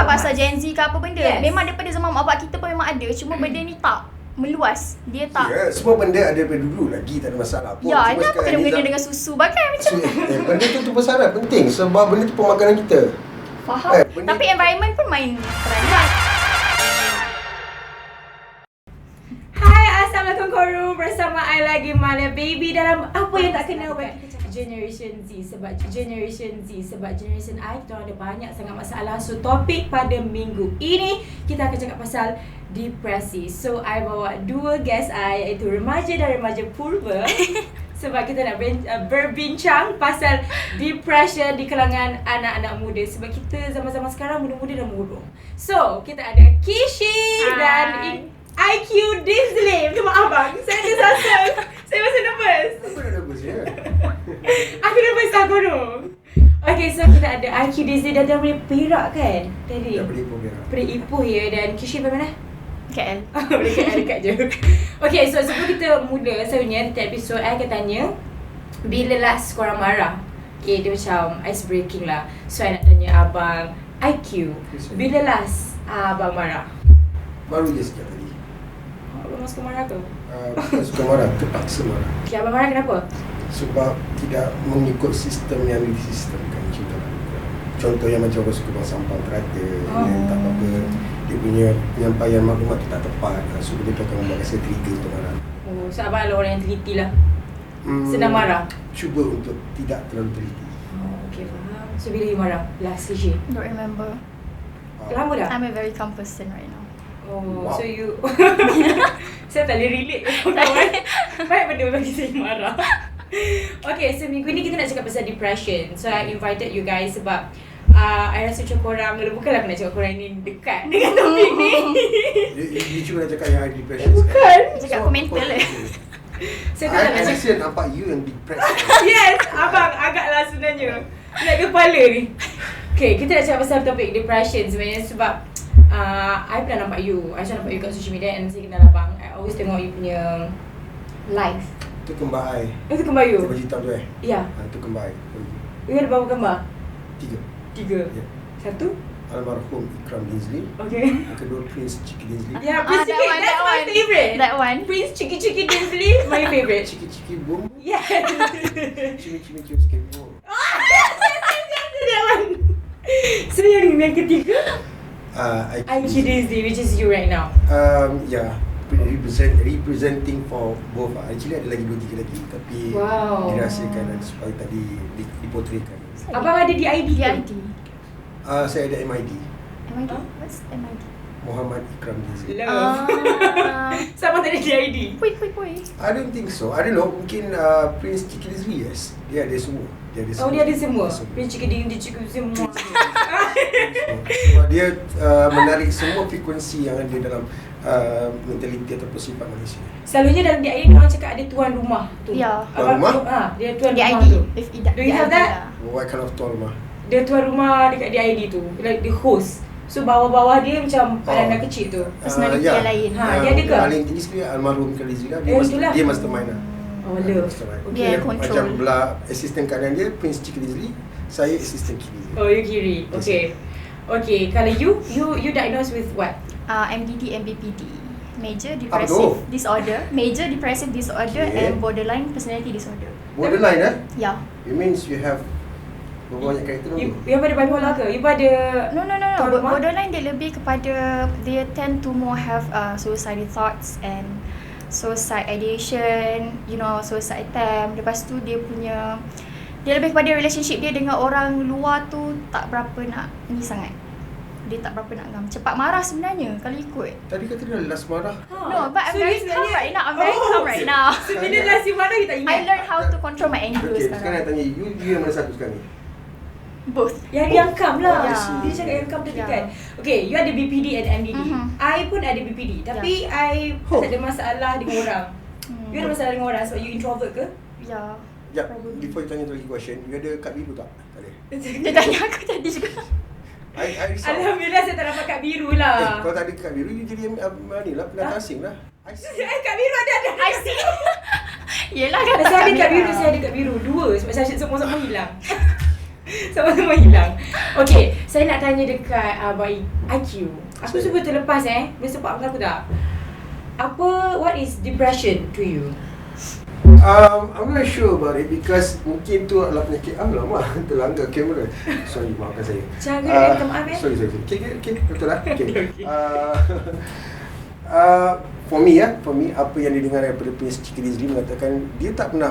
cakap pasal Gen Z ke apa benda. Yes. Memang daripada zaman mak bapak kita pun memang ada. Cuma benda ni tak meluas. Dia tak. Ya, semua benda ada daripada dulu lagi, tak ada masalah pun. Ya, Cuma ini apa sekarang kena ni mengena dengan susu bagai macam. benda tu besar penting sebab benda tu pemakanan kita. Faham. benda Tapi environment pun main peranan. Hai, Assalamualaikum Koru. Bersama I lagi Mala Baby dalam apa yang tak kena buat Generation Z. Sebab Generation I kita ada banyak sangat masalah. So topik pada minggu ini kita akan cakap pasal depresi. So I bawa dua guest I, iaitu remaja dan remaja purba. Sebab kita nak berbincang pasal depression di kalangan anak-anak muda. Sebab kita zaman-zaman sekarang muda-muda dah murung. So kita ada Kishi dan IQ Disney. Minta maaf bang, saya ada sasa. Saya masih nervous. Apa dah nervous ya? Aku nervous aku tu. Okay, so kita ada IQ Disney dan dia boleh Perak kan tadi? Dah beli pun ya. Perak Ipoh ya. Dan Kishi dari mana? KL. Boleh KL dekat je. Okay, so sebelum kita mula sebenarnya setiap episod I akan tanya bila last korang marah. Okay, dia macam ice breaking lah. So I nak tanya abang IQ, bila last abang marah? Baru je sekejap tadi. Abang suka marah ke? Bukan suka marah, terpaksa marah. Okay, abang marah kenapa? Sebab tidak mengikut sistem yang disistemkan macam tu. Contoh yang macam orang suka buang sampah terata, tak apa-apa. Dia punya penyampaian maklumat tu tak tepat. So dia akan membuat saya trigger untuk marah. Oh, so abang adalah orang yang teliti lah. Senang marah? Cuba untuk tidak terlalu teliti. Oh, okay, faham. So bila you marah? Last Kishi? Don't remember. Lama dah? I'm a very calm person right now. Oh, Wow. so you saya tak boleh relate kawan. Banyak benda bagi saya marah. Okay, so minggu ni kita nak cakap pasal depression. So I invited you guys sebab I rasa macam korang, bukanlah aku nak cakap korang ni dekat dengan topik ni. Dia cuma nak cakap yang ada depression Bukan. Cakap aku mental lah. Saya tak nak I cakap. rasa nampak you yang depressed. Yes, abang agaklah sebenarnya. Naik kepala ni. Okay, kita nak cakap pasal topik depression sebenarnya sebab I pernah nampak you. I selalu nampak you kat social media and saya kenal abang. I always tengok you punya live. Itu kembar I. Itu kembar you? Baju hitam tu Ya. Itu kembar I. You ada berapa kembar? 3. 3. Ya. Satu? Almarhum Ikram Dinsley. Okay. Yang kedua Prince Chiki Dinsley. Yeah, Prince that Chiki, one, that's that my one. favourite. That one. Prince Chiki Dinsley, my favourite. Chiki boom. Yes. Cimi skateboard. That one. So yang ketiga? IQ IQ Disney, which is you right now. Yeah, representing for both. Actually ada lagi 2-3 lagi, tapi Wow. dirahsiakan supaya tadi dipotretkan. Abang ada DID ke? DID. Saya ada MID, MID? What's MID? Muhammad Ikram Dinsley. Love. Sama tak ada DID? Pui. I don't think so. I don't know. Mungkin Prince Chiki Dinsley, yes. Dia ada semua. Oh, dia ada semua? Prince Chiki Dinsley semua. Sebab dia menarik semua frekuensi yang ada dalam mentaliti ataupun sifat manusia. Selalunya dalam DID orang cakap ada tuan rumah tu. Ya. Tuan rumah? Dia tuan rumah DID. tu. If Ida. Do you have that? What kind of tour rumah? Dia tuan rumah dekat DID tu. Like the host. So bawah-bawah dia macam anak kecil tu. Personality yang lain. Dia ada ke? Paling tinggi sekali almarhum Khalizli lah. Itulah. Dia mastermind lah. Oh, love. Dia control. Macam belah assistant kanan dia Prince Chiki Dinsley, saya assistant kiri. Oh, you kiri. Okay. Okay, kalau you diagnosed with what? MDD, MBPD. Major tu? depressive disorder. Major depressive disorder Okay. and borderline personality disorder. Borderline Yeah. It means you have banyak karakter tu. You pada bipolar ke? You pada No. Tuan rumah? Borderline dia lebih kepada they tend to more have suicidal thoughts and suicide ideation, suicide attempt. Lepas tu dia lebih kepada relationship dia dengan orang luar tu tak berapa nak ni sangat. Dia tak berapa nak ngam. Cepat marah sebenarnya kalau ikut. Tadi kata dia last marah. No, but I'm So very you calm sebenarnya- right now. I'm very calm right now. So bila last you marah you tak I ingat? learn how to control my anger Okay, sekarang sekarang. nak tanya you yang mana satu sekarang ni? Both. Yang calm lah. Yeah. Dia cakap yang calm tadi Yeah. kan. Okay, you ada BPD and MDD. Mhm. I pun ada BPD. Tapi I tak ada masalah dengan orang. You ada masalah dengan orang sebab you introvert ke? Ya. Sekejap, before you tanya lagi question, you ada kad biru tak? Tak ada. Dia tanya aku tadi juga. I risau. Alhamdulillah saya tak dapat kad biru lah. Kalau tak ada kad biru, you jadi ni lah, pendatang asing lah. I see. Kad biru ada. I see. Yelah kan. Saya ada kad biru, saya ada kad biru. 2 sebab saya semua hilang. Sama-sama hilang. Okay, saya nak tanya dekat Abang IQ. Aku cuba terlepas Besok aku tak. What is depression to you? I'm not sure about it because mungkin tu adalah penyakit. Alamak, terlanggar kamera. Sorry, maafkan saya. Jangan minta maaf Sorry. Okay, betul lah. Okay. For me, apa yang didengar daripada Prince Chicky Rizli mengatakan dia tak pernah,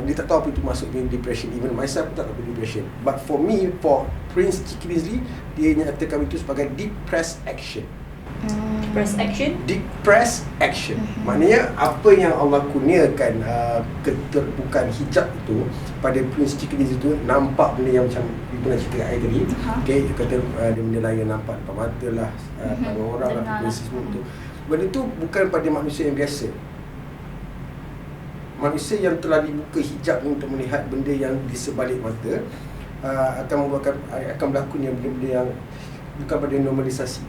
dia tak tahu apa itu masuk depression. Even myself pun tak tahu apa depression. But for me, for Prince Chicky Rizli, dia nyatakan itu sebagai depressed action. Depressed action. Maknanya apa yang Allah kurniakan keterbukaan hijab itu pada Prince Chicky Rizli itu nampak benda yang macam you pernah cerita kat saya tadi. Okay, dia kata dia benda lain nampak depan mata lah, pada orang lah, semua itu. Benda itu bukan pada manusia yang biasa. Manusia yang telah dibuka hijab untuk melihat benda yang di sebalik mata akan berlakunya benda-benda yang bukan pada normalisasi.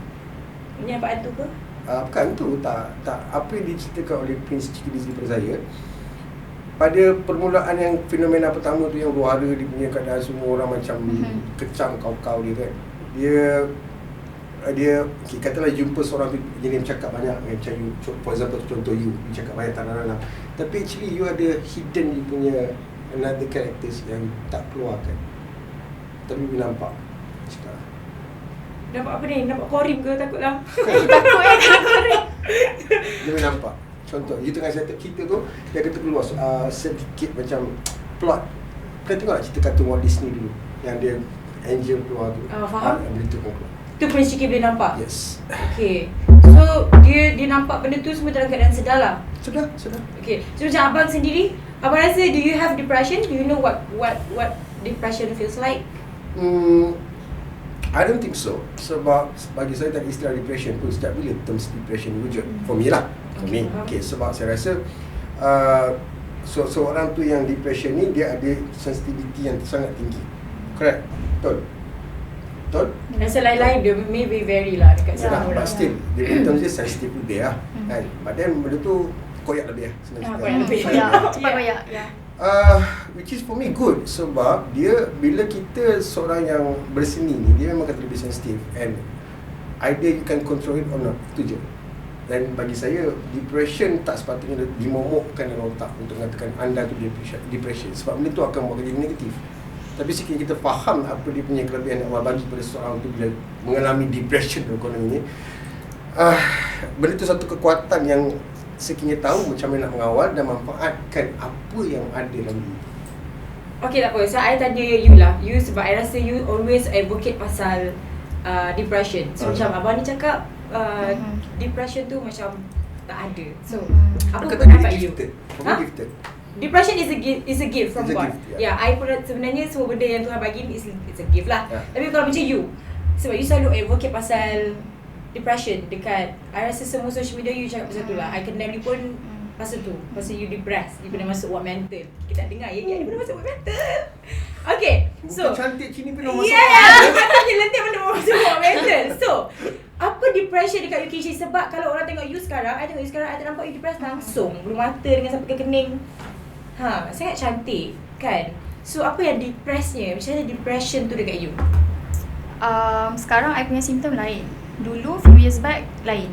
Ini apa tu ke? Bukan tu, tak. Apa yang diceritakan oleh Prince Chicky Rizli pada saya, pada permulaan yang fenomena pertama tu yang luara dia punya keadaan semua orang macam kecam kau-kau dia kan. Dia katalah jumpa seorang jenis bercakap banyak macam you, for example contoh you cakap banyak tak nak. Tapi actually you ada hidden you punya another characters yang tak keluarkan. Tapi you nampak sekarang. Nampak apa ni? Nampak korim ke? Takutlah. Takut korim. Dia nampak. Contoh, you tengah set cerita tu, dia kata keluar sedikit macam plot. Kau tengok tak cerita kartun Walt Disney dulu yang dia angel keluar tu. Faham. Berita pun keluar. Tu Prince Chicky boleh nampak? Yes. Okay. So, dia nampak benda tu semua dalam keadaan sedar lah? Sedar. Okay. So, macam abang sendiri, abang rasa do you have depression? Do you know what depression feels like? I don't think so. Sebab bagi saya tak istilah depression pun sejak bila terms depression wujud. For me lah. For me. Okay, sebab saya rasa seorang tu yang depression ni dia ada sensitivity yang sangat tinggi. Correct? Betul? Rasa lain-lain dia may be very lah dekat Yalah, semua orang. but still dia terms dia sensitive lebih lah. Kan? But then benda tu koyak lebih lah. Koyak lebih. Cepat koyak. Which is for me good sebab dia bila kita seorang yang berseni ni dia memang kata lebih sensitif and either you can control it or not, itu je. Dan bagi saya depression tak sepatutnya dimomokkan dalam otak untuk mengatakan anda tu depression sebab benda tu akan buat jadi negatif. Tapi sekiranya kita faham apa dia punya kelebihan yang Allah bagi pada seorang tu bila mengalami depression dalam ekonomi ni, benda tu satu kekuatan yang sekiranya tahu macam mana nak mengawal dan manfaatkan apa yang ada dalam diri. Okay, tak apa. So, I tanya you lah. You sebab I rasa you always advocate pasal depression. So, macam abang ni cakap depression tu macam tak ada. So, apa pendapat you? Gifted. Depression is a gift from God. Yeah. I pun sebenarnya semua benda yang Tuhan bagi ni it's a gift lah. Yeah. Tapi kalau macam you, sebab you selalu advocate pasal depression dekat, I rasa semua social media you cakap pasal tu lah. I kenal you pun pasal tu, pasal you depressed, you pernah masuk ward mental. Kita tak dengar you pernah masuk ward mental. Okay, so bukan cantik sini pernah masuk. Katanya lentik pernah masuk ward mental. So, apa depression dekat UKC? Sebab kalau orang tengok you sekarang, I tengok you sekarang, I tak nampak you depressed langsung. Bulu mata dengan sampai ke kening. Sangat cantik kan? So, apa yang depressnya? Macam mana depression tu dekat you? Sekarang I punya simptom lain. Dulu, few years back, lain.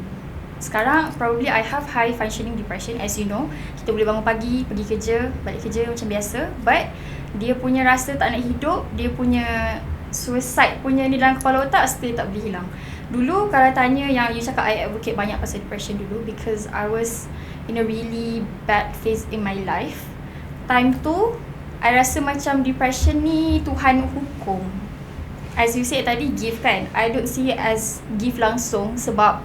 Sekarang, probably I have high functioning depression. As you know, kita boleh bangun pagi, pergi kerja, balik kerja macam biasa. But, dia punya rasa tak nak hidup, dia punya suicide punya ni dalam kepala otak still tak boleh hilang. Dulu, kalau tanya yang you cakap I advocate banyak pasal depression dulu because I was in a really bad phase in my life. Time tu, I rasa macam depression ni Tuhan hukum. As you said tadi, gift kan? I don't see it as gift langsung sebab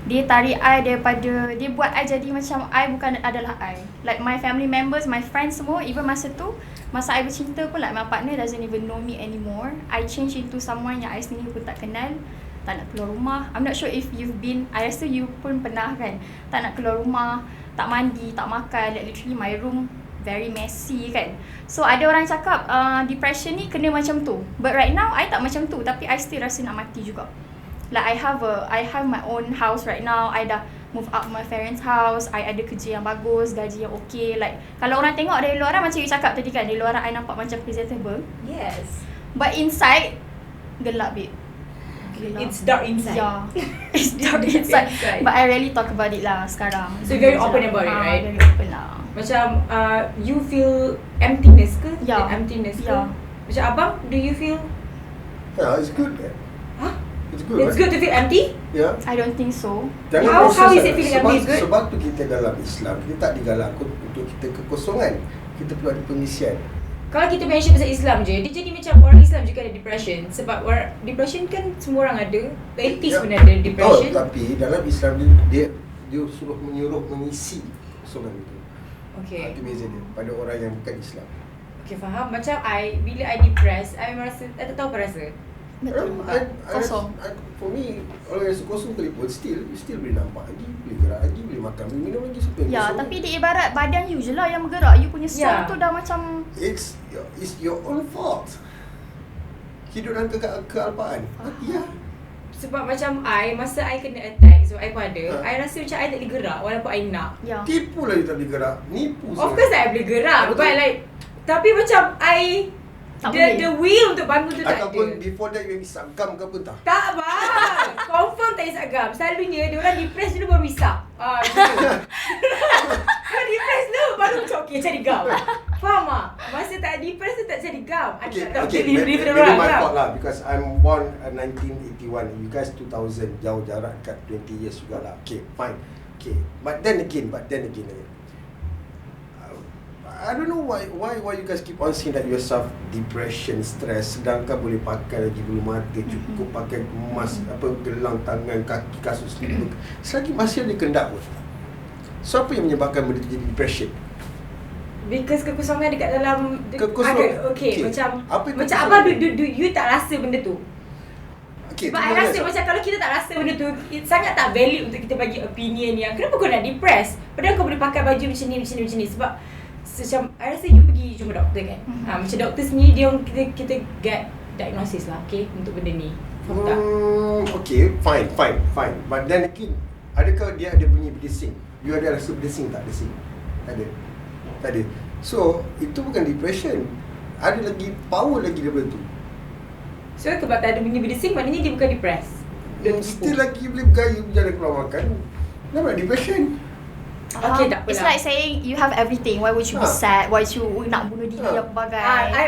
dia tarik I daripada, dia buat I jadi macam I bukan adalah I. Like my family members, my friends semua, even masa tu, masa I bercinta pun like my partner doesn't even know me anymore. I change into someone yang I sendiri pun tak kenal. Tak nak keluar rumah. I'm not sure if you've been, I rasa you pun pernah kan? Tak nak keluar rumah, tak mandi, tak makan. Like literally my room very messy kan. So ada orang cakap depression ni kena macam tu. But right now I tak macam tu, tapi I still rasa nak mati juga. Like I have my own house right now. I dah move up my parents' house. I ada kerja yang bagus, gaji yang okay. Like kalau orang tengok dari luaran macam you cakap tadi kan, dari luaran I nampak macam presentable. Yes. But inside gelap, babe. Gelap. It's dark inside. Yeah. It's dark inside. But I rarely talk about it lah sekarang. So very open about it, right? Very open lah. Macam you feel emptiness ke? Yeah. Emptiness ke? Yeah. Macam abang, do you feel Yeah, it's good. Huh? It's good. It's good to feel empty? Yeah. I don't think so. How is it feeling empty is good? Sebab tu kita dalam Islam, kita tak digalakkan untuk kita kekosongan. Kita perlu ada pengisian. Kalau kita mention pasal Islam je, dia jadi macam orang Islam juga ada depression. Sebab depression kan semua orang ada. Atheist pun ada depression. Tapi dalam Islam dia suruh menyuruh mengisi kekosongan itu. Okay. Itu beza dia pada orang yang bukan Islam. Okay, faham. Macam bila I depressed, I memang rasa, I tak tahu apa rasa. Betul. Kosong. For me, orang yang rasa kosong sekalipun still boleh nampak lagi, boleh gerak lagi, boleh makan, boleh minum lagi sampai Ya, kosong. tapi dia ibarat badan you je lah yang bergerak. You punya soul Ya. tu dah macam It's your own fault. Hidup dalam kealpaan. Ya. Sebab macam masa I kena attack, so I pun ada, I rasa macam I tak boleh gerak walaupun I nak. ya. Tipu lah dia tak boleh gerak. Nipu Of course I boleh gerak, Betul. but like, tapi macam Tak the will untuk bangun tu tak ada. ataupun before that you isap gam ke apa entah. Tak bang, confirm tak isap gam. Selalunya dia orang depressed dulu baru isap. Kalau depressed dulu baru macam okay cari gam. Faham tak? Masa tak depressed tu tak cari gam. Maybe my fault lah because I'm born 1981. You guys 2000, jauh jarak kat 20 years jugalah. Okay, fine. Okay, but then again. I don't know why you guys keep on saying that yourself depression, stress, sedangkan boleh pakai lagi bulu mata, cukup pakai emas, gelang tangan, kaki, kasut selimut. Selagi masih ada kendak pun. So apa yang menyebabkan benda tu jadi depression? Because kekosongan dekat dalam Kekosongan. okay, Okay. macam Apa yang macam kekosongan? abang do you tak rasa benda tu? Okay, Sebab I rasa macam kalau kita tak rasa benda tu, sangat tak valid untuk kita bagi opinion yang kenapa kau nak depressed padahal kau boleh pakai baju macam ni. Sebab macam I rasa you pergi jumpa doktor kan. Macam doktor sendiri dia kita get diagnosis lah, okay, untuk benda ni. Faham tak? Okay, fine. But then again, adakah dia ada bunyi berdesing? You ada rasa berdesing tak? Desing? Tak ada. So, itu bukan depression. Ada lagi power lagi daripada tu. So sebab tak ada bunyi berdesing maknanya dia bukan depressed. Dia Still lagi boleh bergaya, berjalan keluar makan. Kenapa depression? Okay, tak apalah. It's like saying you have everything. Why would you be sad? Why would you nak bunuh diri apa bagai?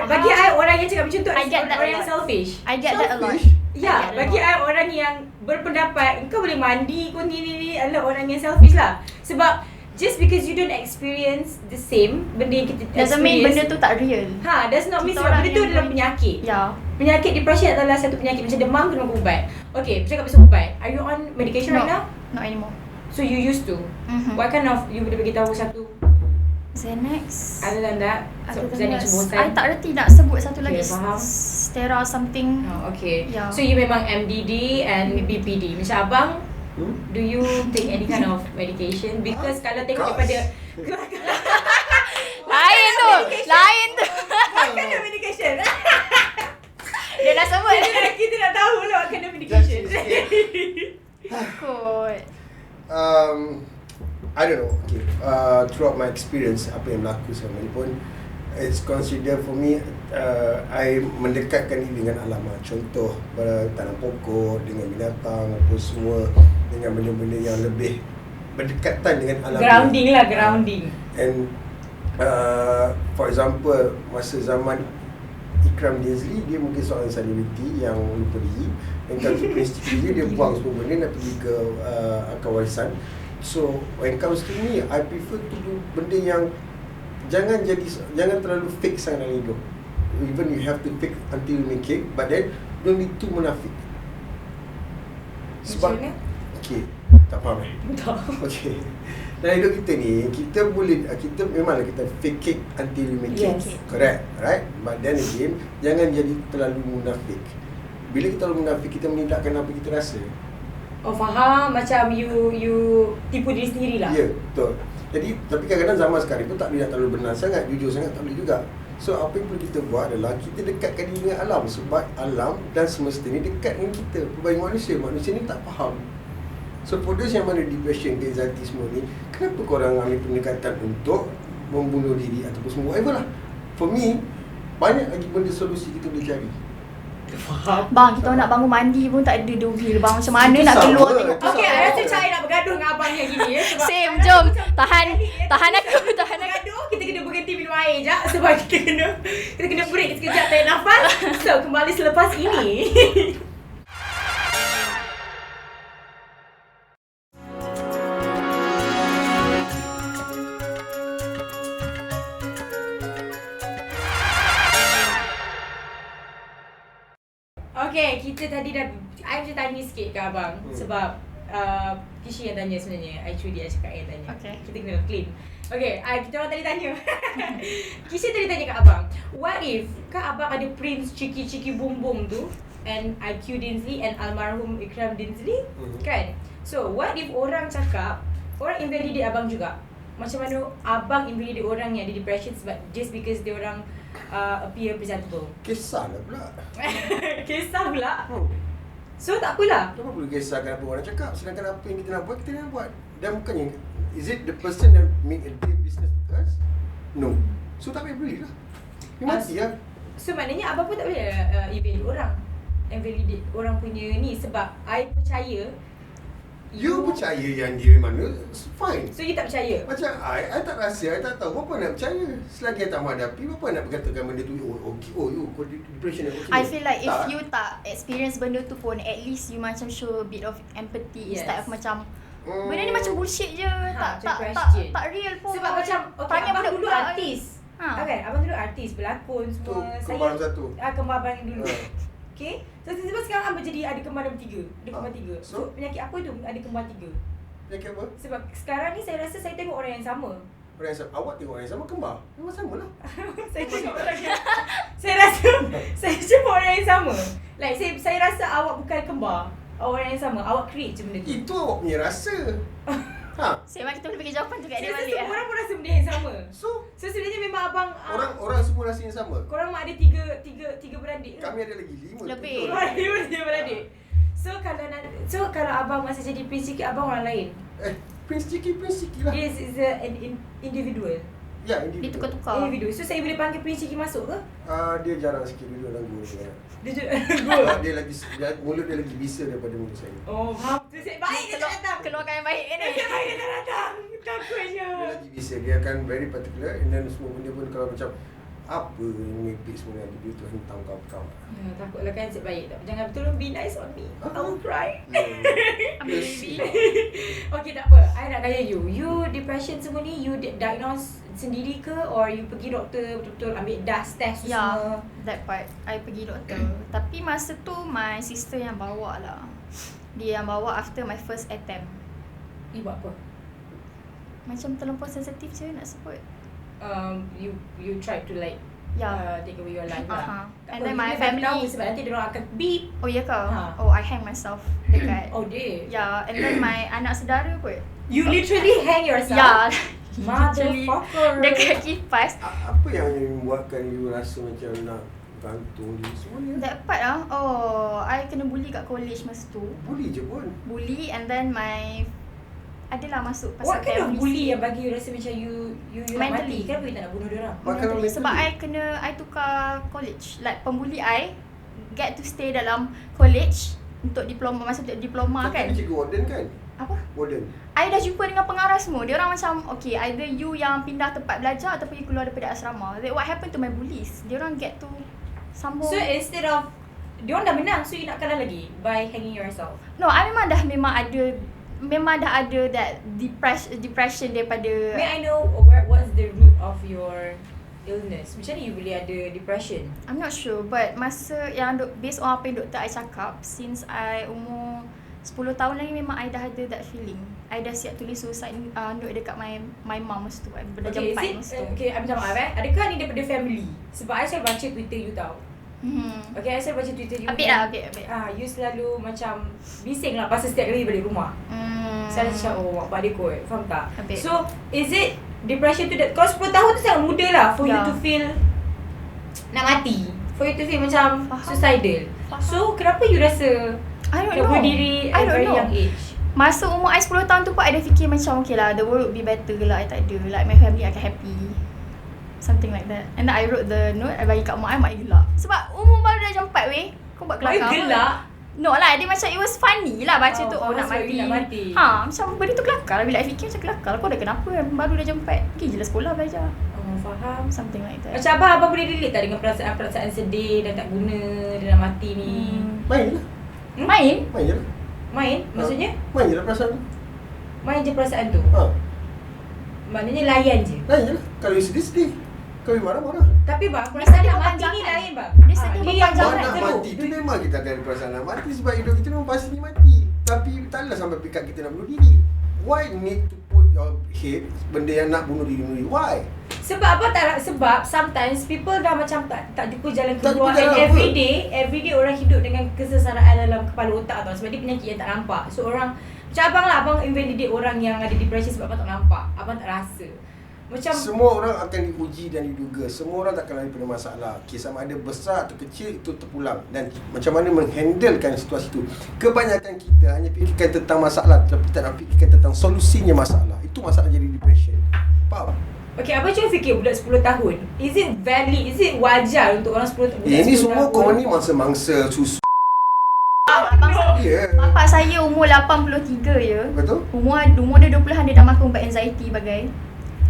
Bagi I orang yang cakap macam tu I get that orang a yang lot. selfish. I get that a lot. Selfish? Ya, I get bagi that a I orang yang berpendapat kau boleh mandi kau ni adalah orang yang selfish lah. Sebab just because you don't experience the same benda yang kita Doesn't mean benda tu tak real. does not mean Kita sebab orang benda tu yang adalah boleh- penyakit. Ya. Penyakit depression adalah satu penyakit macam demam kena ubat. Okay, bercakap pasal ubat. Are you on medication right now? Not anymore. So you used to. What kind of you boleh bagi tahu satu Xanax. other than that? So, Other than that, bosan. I tak reti nak sebut satu Okay, lagi. faham. Stera something. Oh, okay. Yeah. So you memang MDD and BPD. Macam abang, do you take any kind of medication? Because kalau tengok Course. daripada Lain tu. what kind of medication? Dia dah sebut. Kita nak tahu lah what kind of medication. Takut. I don't know. Okay. Throughout my experience, apa yang berlaku selama ni pun, it's considered for me, I mendekatkan diri dengan alam. Contoh, tanam pokok, dengan binatang, apa semua, dengan benda-benda yang lebih berdekatan dengan alam. Grounding lah, grounding. And for example, masa zaman Ikram Dizli, dia mungkin seorang selebriti yang lupa diri. Dan kalau prinsip dia buang semua benda nak pergi ke akar warisan. So when it comes to me, I prefer to do benda yang jangan terlalu fake sangat dalam hidup. Even you have to fake until you make it, but then don't be too munafik. Sebab Macam mana? okay, tak faham Tak. Okay. Dalam hidup kita ni, kita memanglah kita fake it until you make it. Yes. Correct, right? But then again, jangan jadi terlalu munafik. Bila kita terlalu munafik, kita menindakkan apa kita rasa. Oh faham, macam you tipu diri sendiri lah. Ya, betul. Jadi, tapi kadang-kadang zaman sekarang pun tak boleh nak terlalu benar sangat, jujur sangat tak boleh juga. So, apa yang perlu kita buat adalah kita dekatkan diri dengan alam. Sebab alam dan semesta ni dekat dengan kita. Berbanding manusia ni tak faham. So, for those yang mana depression, anxiety semua ni, kenapa korang ambil pendekatan untuk membunuh diri ataupun semua whatever lah. For me, banyak lagi benda solusi kita boleh cari. Faham. Bang, kita nak bangun mandi pun tak ada duri. Bang, macam mana Itu nak sama, keluar itu tengok. sama. Okay, I rasa saya nak bergaduh dengan abang yang gini ya. Sebab Same, kadang jom. macam Tahan aku. bergaduh, kita kena berhenti minum air je. Sebab kita kena break sekejap tarik nafas. So, kembali selepas ini. Okay, kita tadi dah I macam tanya sikit ke abang sebab Kishi yang tanya sebenarnya. I curi I cakap yang tanya. Okay. Kita kena clean. Okay, kita orang tadi tanya. Kishi tadi tanya kat abang, what if kan abang ada Prince Cheeky Boom Boom tu and IQ Dinsley and almarhum Ikram Dinsley kan? So, what if orang cakap orang invalidate abang juga? Macam mana abang invalidate orang yang ada depression sebab just because dia orang appear presentable? Kisah lah pula. Kisah pula. So tak apalah. Kenapa perlu kisahkan apa orang cakap? Sedangkan apa yang kita nak buat, kita nak buat. Dan bukannya, is it the person that make a deal business with us? No. So tak payah beli lah. Dia mati lah. So maknanya abang pun tak boleh evaluate orang, validate orang punya ni sebab I percaya You percaya yang dia mana, fine. So you tak percaya? Macam I tak rasa, I tak tahu apa nak percaya. Selagi I tak menghadapi, apa nak berkatakan benda tu, you depression. I feel like if tak. you tak experience benda tu pun, at least you macam show a bit of empathy instead of macam benda ni macam bullshit je, tak real pun. Sebab macam okay, abang dulu artis. Okay, abang dulu artis, berlakon Tu semua. kembar satu. Kembar abang yang dulu. Okay, so tiba-tiba sekarang abang jadi ada kembar nombor 3. Ada kembar 3. So penyakit apa tu ada kembar 3? Penyakit apa? Sebab sekarang ni saya rasa saya tengok orang yang sama. Orang yang sama, awak tengok orang yang sama kembar. Memang sama lah. Saya tengok orang yang saya rasa saya jumpa orang yang sama. Like saya rasa awak bukan kembar. Orang yang sama, awak create je benda tu. Itu awak punya rasa. Sebab kita boleh bagi jawapan tu kat dia Saya rasa balik. semua orang pun rasa benda yang sama. So sebenarnya memang abang orang semua rasa yang sama. korang mak ada tiga beradik ke? Kami ada lagi 5. Lebih. betul. Dia beradik. So kalau abang masa jadi Prince Cheeky, abang orang lain. Prince Cheeky lah. This is an individual. Ya, Dia individu. tukar-tukar. Individu. So saya boleh panggil Prince Cheeky masuk ke? Dia jarang sikit dulu dalam guru dia. Dia Mulut dia lagi bisa daripada mulut saya. Oh, faham. Tu saya baik dia tak datang. Keluarkan yang baik ni. Dia baik dia tak datang. Takutnya. Dia lagi bisa. Dia akan very particular and then semua benda pun kalau macam apa yang mimpi semua yang dia tu hentam kau. Ya, takutlah kan Cik baik. Jangan tolong be nice on me. I will cry. Ambil baby. Okay, tak apa. I nak tanya you. You depression semua ni, you diagnose sendiri ke or you pergi doktor betul-betul ambil test semua? Yeah, that part. I pergi doktor. Tapi masa tu my sister yang bawa lah. Dia yang bawa after my first attempt. Buat apa? Macam terlampau sensitif je nak sebut. You tried to like take away your life lah. And then my family tahu sebab nanti diorang akan beep. Oh ya ke? Oh, I hang myself dekat. Oh dia. Yeah, and then my anak saudara pun. You literally hang yourself. Yeah. Motherfucker. Dekat kipas. Apa yang membuatkan you rasa macam nak gantung diri semua ni? That part lah. Oh, I kena bully kat college masa tu. Bully je pun. Bully and then my adalah masuk What kind of family bully scene. yang bagi you rasa macam you nak Mentally. mati? Kenapa you tak nak bunuh diorang? Mentally. Sebab I tukar college. Like pembuli I get to stay dalam college untuk diploma, masa untuk diploma kan. Tapi cikgu warden kan? Apa? Warden. I dah jumpa dengan pengarah semua. Dia orang macam okay, either you yang pindah tempat belajar ataupun you keluar daripada asrama. Like, what happened to my bullies? Dia orang get to sambung. So instead of diorang dah menang, so you nak kalah lagi by hanging yourself? No, I memang dah ada that depression daripada. May I know what's the root of your illness? Macam mana you boleh ada depression? I'm not sure, but masa yang based on apa yang doktor I cakap, since I umur 10 tahun lagi memang I dah ada that feeling. I dah siap tulis suicide note dekat my mom masa tu. Dah jam 4 masa tu. Okay, I minta maaf adakah ni daripada family? Sebab I selalu baca Twitter you tau. Okay, I selalu baca Twitter you. Update. You selalu macam bising lah pasal setiap kali balik rumah. Saya macam mak dia kot, faham tak? Update. So, is it depression tu kalau 10 tahun tu sangat muda lah for you to feel nak mati. For you to feel macam suicidal. So, kenapa you rasa I don't nak know. bunuh diri at very young age? Masa umur I 10 tahun tu pun I dah fikir macam okay lah, the world would be better lah. I tak ada, like my family akan happy, something like that. And then I wrote the note, I bagi kat mak I gelak. Sebab umur baru dah jam 4 weh. Kau Kau buat Why kelakar apa? gelak? No lah, dia macam it was funny lah baca tu. faham, Nak sorry, mati. nak mati. Macam benda tu kelakar lah. Bila I fikir macam kelakar. Kau dah kenapa kan? Baru dah jam 4. Pergi je lah sekolah belajar. Faham. Something like that. Macam abang boleh relate tak dengan perasaan-perasaan sedih dan tak guna dia nak mati ni? Main je lah. Main? Main je lah. Main? Maksudnya? Main je lah perasaan tu. Main je perasaan tu? Maknanya layan je? Lain je lah. Kalau you sedih-sedih. Kalau you marah-marah. Tapi bang, perasaan sedih nak mati ni berpanjangan. lain bang. Dia sedih Dia yang berpanjangan. Kalau buat nak teruk. mati tu memang kita akan ada perasaan nak mati. Sebab hidup kita memang pastinya mati. Tapi taklah sampai pikat kita nak bunuh diri. Why need to put your head benda yang nak bunuh diri? Why? Sebab apa tak? Sebab sometimes people dah macam tak jumpa jalan Tak keluar. jumpa And jalan every day orang hidup dengan kesesaraan dalam kepala otak tau. Sebab dia penyakit yang tak nampak. So orang, macam abang lah, abang invalidate orang yang ada depression sebab abang tak nampak. Abang tak rasa. Macam Semua orang akan diuji dan diduga. Semua orang takkan lari pada masalah. Sama ada besar atau kecil itu terpulang. Dan macam mana menghandlekan situasi itu. Kebanyakan kita hanya fikirkan tentang masalah tapi tak nak fikirkan tentang solusinya masalah. Itu masalah jadi depression. Faham? okay, abang cuba fikir budak 10 tahun. Is it valid? Is it wajar untuk orang 10 tahun? Ini semua kau ni mangsa-mangsa susu. Abang Ya. Bapak saya umur 83 ya. Betul? Umur dia 20-an dia dah makan ubat anxiety bagai.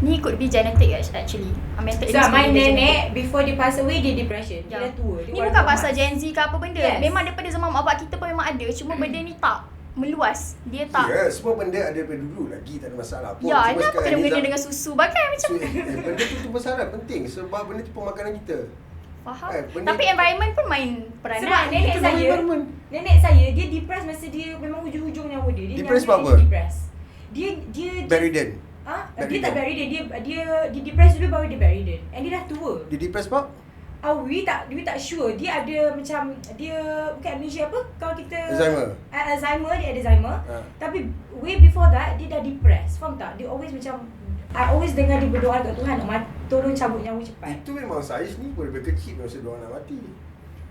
Ni could be genetic actually. Mental So, my dia nenek before dia pass away dia depression. Ya. Dia dah tua. Dia Ni orang bukan tua pasal emas. Gen Z ke apa benda. Yes. Memang daripada zaman mak bapak kita pun memang ada. Cuma benda ni tak meluas. Dia tak. Ya, semua benda ada daripada dulu lagi. Tak ada masalah pun. Ya, Cuma ini apa sekarang kena ni mengena dengan susu bagai macam benda tu pembesaran penting. Sebab benda tu pemakanan kita. faham. benda Tapi tu- environment pun main peranan. Sebab nenek Itu saya, environment. nenek saya dia depressed masa dia memang hujung-hujung nyawa dia. Dia Depressed nyawa apa? dia depressed. Dia Bedridden. Dia tak bedridden. Dia depressed dulu baru dia bedridden. And dia dah tua. Dia depressed sebab? We tak sure. Dia ada macam dia bukan amnesia apa? Kalau kita Alzheimer. Alzheimer, dia ada Alzheimer. Tapi way before that dia dah depressed. Faham tak? Dia always macam I always dengar dia berdoa kat Tuhan tolong cabut nyawa cepat. Itu memang saya sendiri pun daripada kecil masa diorang nak mati.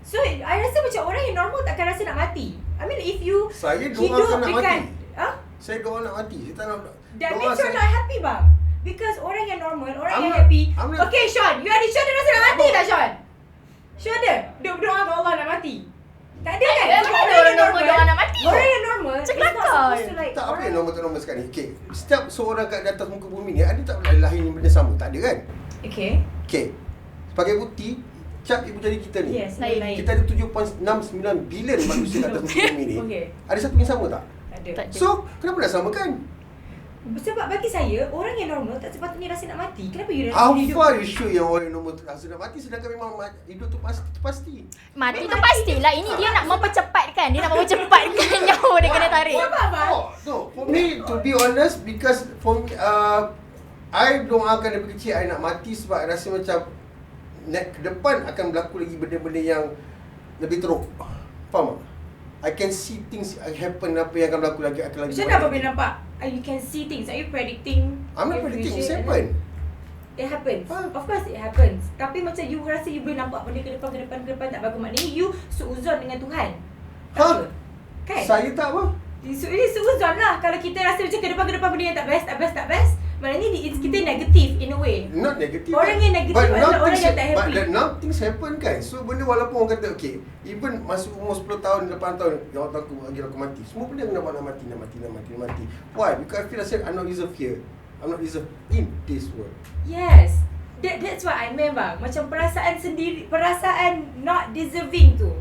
So I rasa macam orang yang normal takkan rasa nak mati. I mean if you Saya hidup doakan nak dekat mati. Saya doa nak mati. Saya tak nak that doa means you're saya- not happy bang. Because orang yang normal, orang I'm yang not- happy. I'm not- Okay Sean, you ada Sean dia rasa nak mati Apa? tak Sean? Sean ada? Dia berdoa kat Allah nak mati. Tak ada kan? Mana Sebab ada orang normal doa nak mati? Orang yang normal Macam is not kelakar. supposed to like Tak apa orang- yang normal tak normal sekarang ni. Okay. Setiap seorang kat atas muka bumi ni ada tak lahir ni benda sama? Tak ada kan? Okay. Okay. Sebagai bukti, cap ibu jari kita ni. Yes, Lain. lain. Kita ada 7.69 bilion manusia kat atas muka bumi ni. Okay. Ada satu yang sama tak? Ada. Tak ada. So, kenapa nak samakan? Sebab bagi saya, orang yang normal tak sepatutnya rasa nak mati. Kenapa you How rasa hidup? far you sure yang orang yang normal tu rasa nak mati sedangkan memang hidup tu pasti. Mati tu pastilah. Ini dia nak mempercepatkan. Dia nak mempercepatkan nyawa dia kena tarik. Sebab bang. No, for me to be honest, because for me, I doakan daripada kecil I nak mati sebab I rasa macam ke depan akan berlaku lagi benda-benda yang lebih teruk. Faham tak? I can see things happen, apa yang akan berlaku lagi akan lagi. Macam mana apa boleh nampak? You can see things. Are you predicting? I'm not your predicting, it's future? happen. It happens. Ah. Of course it happens. Tapi macam you rasa you boleh nampak benda ke depan tak bagus. Maknanya you suuzon dengan Tuhan. Tak Ha? apa? Kan? Saya tak apa. Ini suuzon lah. Kalau kita rasa macam ke depan benda yang tak best. Maknanya kita negatif in a way. Not negative. Orang yang negatif but adalah now orang things yang tak happy. But now things happen kan. So benda walaupun orang kata okay, even masuk umur 10 tahun, 8 tahun, ya Allah aku bagi aku mati. Semua benda nak mati. Why? Because I feel like I'm not deserve here. I'm not deserve in this world. Yes. That's what I meant bang. Macam perasaan sendiri, perasaan not deserving tu.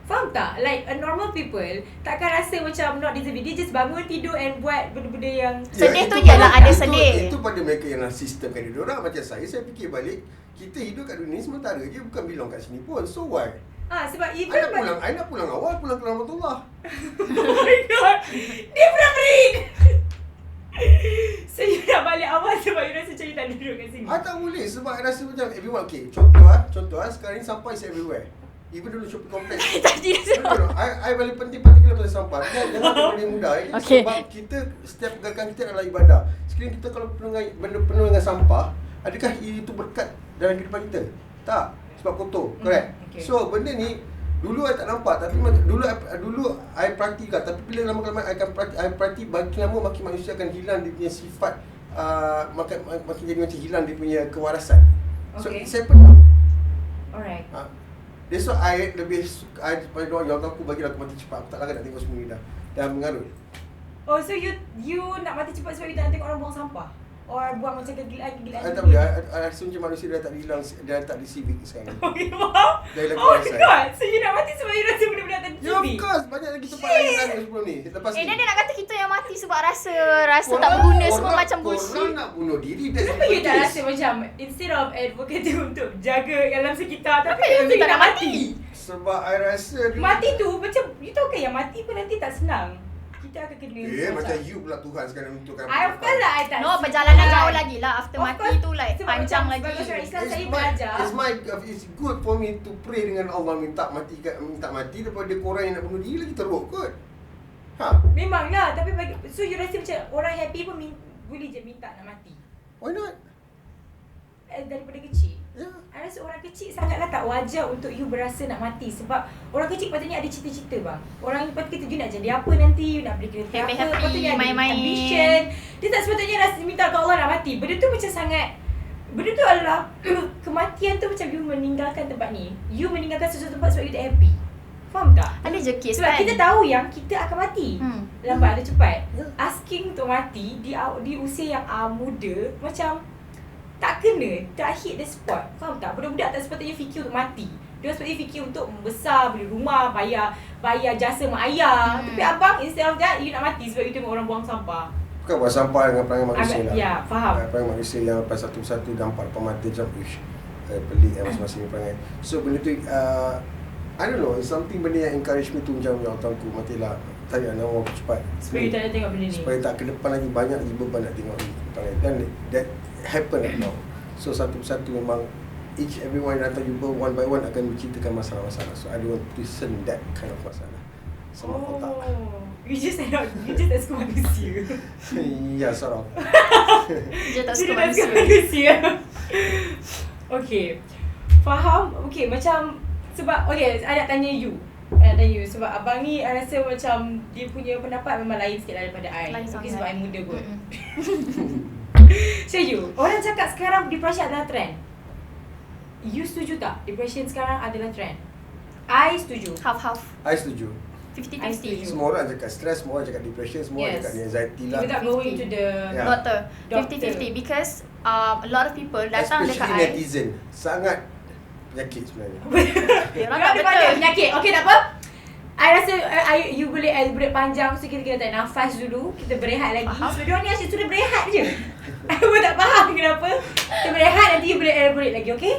Faham tak? Like a normal people takkan rasa macam not deserving. Dia just bangun tidur and buat benda-benda yang Sedih tu itu ialah pada- ada itu- sedih. Itu pada mereka yang sistemkan diri orang. Macam saya fikir balik, kita hidup kat dunia ni sementara je, bukan belong kat sini pun. So why? sebab I even nak pulang awal, pulang ke rahmatullah. Oh my god. Dia pernah break. So you nak balik awal sebab you rasa macam you tak duduk kat sini. Tak boleh sebab I rasa macam everyone okay. Contoh sekarang ni sampah is everywhere. Even dulu shopping complex. Tadi No. I paling penting particular pasal sampah. Jangan benda mudah. Okay. Sebab kita setiap pergerakan kita adalah ibadah. Sekiranya kita kalau penuh dengan sampah, adakah itu berkat dalam kehidupan kita? Tak. Sebab kotor. Correct? Okay. So benda ni dulu I tak nampak tapi dulu I perhati juga, tapi bila lama-lama I perhati makin lama makin manusia akan hilang dia punya sifat makin jadi macam hilang dia punya kewarasan. So Okay. it's happened lah. Alright. That's why I lebih suka pada orang aku bagi aku mati cepat. Aku tak larat nak tengok semua ni dah mengarut. Oh, so you nak mati cepat sebab you tak nak tengok orang buang sampah? Or buang macam kegilaan-kegilaan? Tak boleh. I rasa macam manusia dah tak hilang, dah tak di civic sekarang. Okay, faham? Dah hilang Oh my kawasan. god, so you nak mati sebab you rasa benda-benda tak Ya, of civic? course. Banyak lagi tempat lain yang ada sebelum ni. Lepas ni. Dia nak kata kita yang mati sebab rasa tak berguna semua macam bullshit. Korang nak bunuh diri. Kenapa you tak rasa macam instead of advocating untuk jaga alam sekitar, tapi Kenapa you you tak nak mati? Sebab I rasa Mati tu macam, you tahu kan yang mati pun nanti tak senang. Kita akan kena macam you pula Tuhan sekarang menentukan. I of course lah, I tak No, suka. perjalanan jauh lagi lah. After Of mati course, tu like sebab panjang macam lagi. sebagai orang Islam, saya belajar. It's good for me to pray dengan Allah minta mati daripada korang yang nak bunuh diri lagi teruk kot. Memanglah, tapi so you rasa macam orang happy pun boleh je minta nak mati. Why not? Daripada kecil. Ya. I rasa orang kecil sangatlah tak wajar untuk you berasa nak mati. Sebab orang kecil patutnya ada cita-cita bang. Orang lepas kita you nak jadi apa nanti, you nak beli kereta apa, Happy-happy, patutnya ada main-main. ambition. Dia tak sepatutnya rasa minta ke Allah nak mati. Benda tu macam sangat, benda tu adalah kematian tu macam you meninggalkan tempat ni. You meninggalkan sesuatu tempat sebab you tak happy. Faham tak? Ada je kes Sebab kan. kita tahu yang kita akan mati. Lambat atau cepat. Asking untuk mati di usia yang muda macam tak kena, tak hit the spot. Faham tak? Budak-budak tak sepatutnya fikir untuk mati. Dia sepatutnya fikir untuk membesar, beli rumah, bayar jasa mak ayah. Tapi abang instead of that, you nak mati sebab you tengok orang buang sampah. Bukan buat sampah dengan perangai manusia lah. Ya, faham. Perangai manusia yang lepas satu-satu nampak depan mata macam pelik masing-masing perangai. So benda tu I don't know, it's something benda yang encourage me tu macam ya Tuanku matilah. Tak nak orang cepat. Supaya you tak ada tengok benda ni. Supaya tak ke depan lagi banyak lagi beban nak tengok ni. Dan that happen right now. So satu-satu memang each everyone yang datang jumpa one by one akan menceritakan masalah-masalah. So I don't want to listen that kind of masalah. Sama kotak. You just tak suka manusia. Ya, sort of. Dia tak suka Dia tak manusia. Okay. Faham? Okay, macam sebab okay, I nak tanya you. Sebab abang ni I rasa macam dia punya pendapat memang lain sikit daripada I. Lain Mungkin sangat. sebab I muda kot. So you, orang cakap sekarang depression adalah trend. You setuju tak? Depression sekarang adalah trend. I setuju. Half-half. I setuju. 50-50. Semua orang cakap stress, semua orang cakap depression, semua orang Yes. cakap anxiety lah. Without going to the Yeah. Doctor. Doctor. 50-50 because a lot of people datang dekat Especially I. netizen. Sangat penyakit sebenarnya. Dia orang Orang tak ada banyak betul. penyakit. Okay, tak apa. I rasa you boleh break panjang. So kita kena tarik nafas dulu. Kita berehat lagi. Faham. So diorang ni asyik sudah berehat je. I pun tak faham kenapa. Kita berehat, nanti you boleh elaborate lagi, okay?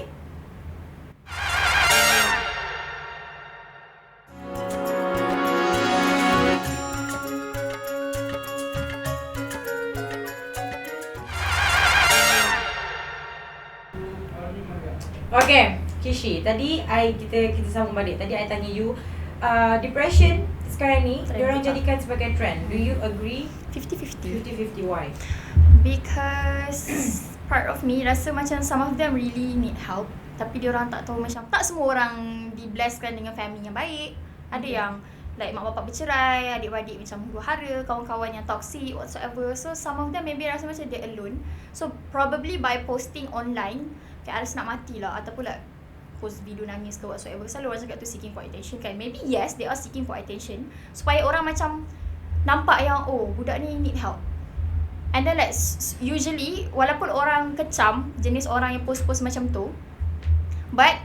Okay, Kishi. Tadi kita sambung balik. Tadi I tanya you depression sekarang ni Trend diorang juga. jadikan sebagai trend. Do you agree? 50-50. 50-50, why? Because part of me rasa macam some of them really need help. Tapi dia orang tak tahu macam tak semua orang di-blesskan dengan family yang baik. Ada yang like mak bapak bercerai, adik-beradik macam huru-hara, kawan-kawan yang toxic whatsoever. So some of them maybe rasa macam dia alone. So probably by posting online, kayak Aris nak mati lah ataupun like post video nangis ke whatsoever. Selalu orang cakap tu seeking for attention kan. Maybe yes, they are seeking for attention. Supaya orang macam nampak yang oh budak ni need help. And then like usually walaupun orang kecam jenis orang yang post-post macam tu, but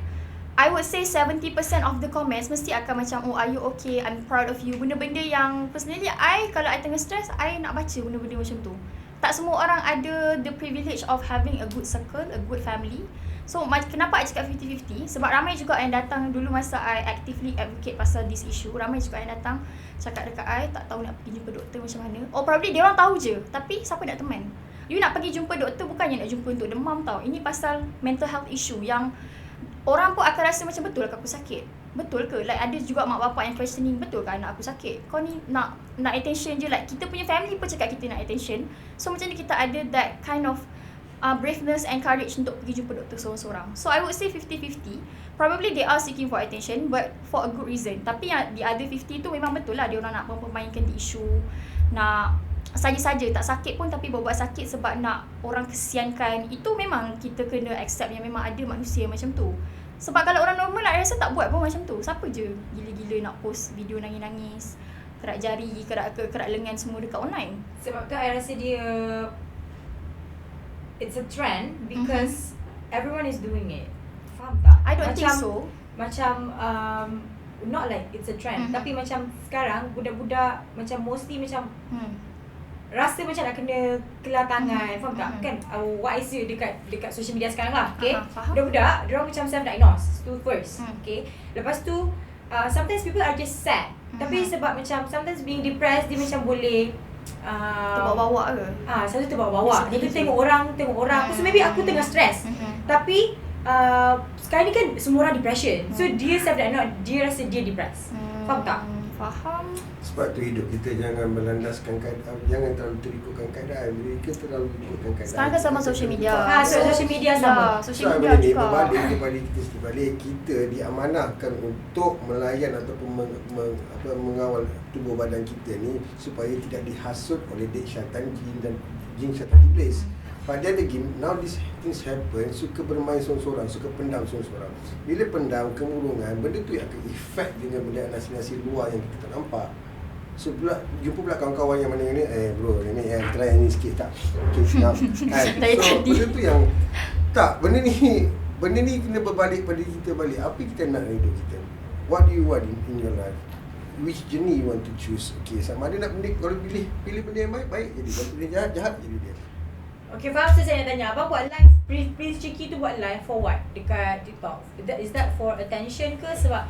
I would say 70% of the comments mesti akan macam oh are you okay, I'm proud of you. Benda-benda yang personally kalau I tengah stress, I nak baca benda-benda macam tu. Tak semua orang ada the privilege of having a good circle, a good family. So kenapa I cakap 50-50? Sebab ramai juga yang datang dulu masa I actively advocate pasal this issue. Ramai juga yang datang cakap dekat I tak tahu nak pergi jumpa doktor macam mana. Oh probably dia orang tahu je, tapi siapa nak teman? You nak pergi jumpa doktor bukannya nak jumpa untuk demam tau. Ini pasal mental health issue yang orang pun akan rasa macam betul ke aku sakit? Betul ke? Like ada juga mak bapak yang questioning, betul ke anak aku sakit? Kau ni nak attention je. Like kita punya family pun cakap kita nak attention. So macam ni kita ada that kind of braveness and courage untuk pergi jumpa doktor seorang-seorang. So I would say 50-50. Probably they are seeking for attention but for a good reason. Tapi yang the other 50 tu memang betul lah dia orang nak mempermainkan the issue, nak saja-saja, tak sakit pun tapi buat sakit sebab nak orang kesiankan. Itu memang kita kena accept yang memang ada manusia macam tu. Sebab kalau orang normal nak rasa tak buat pun macam tu. Siapa je gila-gila nak post video nangis-nangis, kerak jari, kerak lengan semua dekat online. Sebab tu I rasa dia it's a trend because everyone is doing it. Faham tak? I don't think so. Macam not like it's a trend, tapi macam sekarang budak-budak macam mostly macam rasa macam nak kena kelar tangan, faham tak? Kan what I see dekat social media sekarang lah, okay? Budak-budak, diorang macam self-diagnose tu first, okay? Lepas tu sometimes people are just sad, tapi sebab macam sometimes being depressed, dia macam boleh terbawa-bawa ke? Selalu terbawa-bawa. Dia tengok orang. So maybe aku tengah stress, tapi sekarang ni kan semua orang depression. So dia self-diagnose, dia rasa dia depressed. Faham tak? Faham. Sebab tu hidup kita jangan berlandaskan keadaan, jangan terlalu terikutkan keadaan. Mereka terlalu ikutkan keadaan. Sekarang kan sama social media. Social media sama. Social media ni juga. berbalik kepada kita sebalik, kita diamanahkan untuk melayan ataupun mengawal tubuh badan kita ni supaya tidak dihasut oleh dek syaitan, jin dan jin syaitan iblis. Pada the game, now these things happen, suka bermain sorang-sorang, suka pendam sorang-sorang. Bila pendam, kemurungan, benda tu yang akan efek dengan benda nasi-nasi luar yang kita tak nampak. So pula, jumpa pula kawan-kawan yang mana ni, bro, ni try ni sikit tak? Okay, senang. So benda tu yang, tak, benda ni kena berbalik pada kita balik. Apa kita nak dalam hidup kita? What do you want in your life? Which journey you want to choose? Okay, sama ada nak benda, kalau pilih benda yang baik, jadi. Kalau pilih jahat, jadi dia. Okay, faham. So saya nak tanya, abang buat live, Prince Cheeky tu buat live for what dekat TikTok? Is that for attention ke? Sebab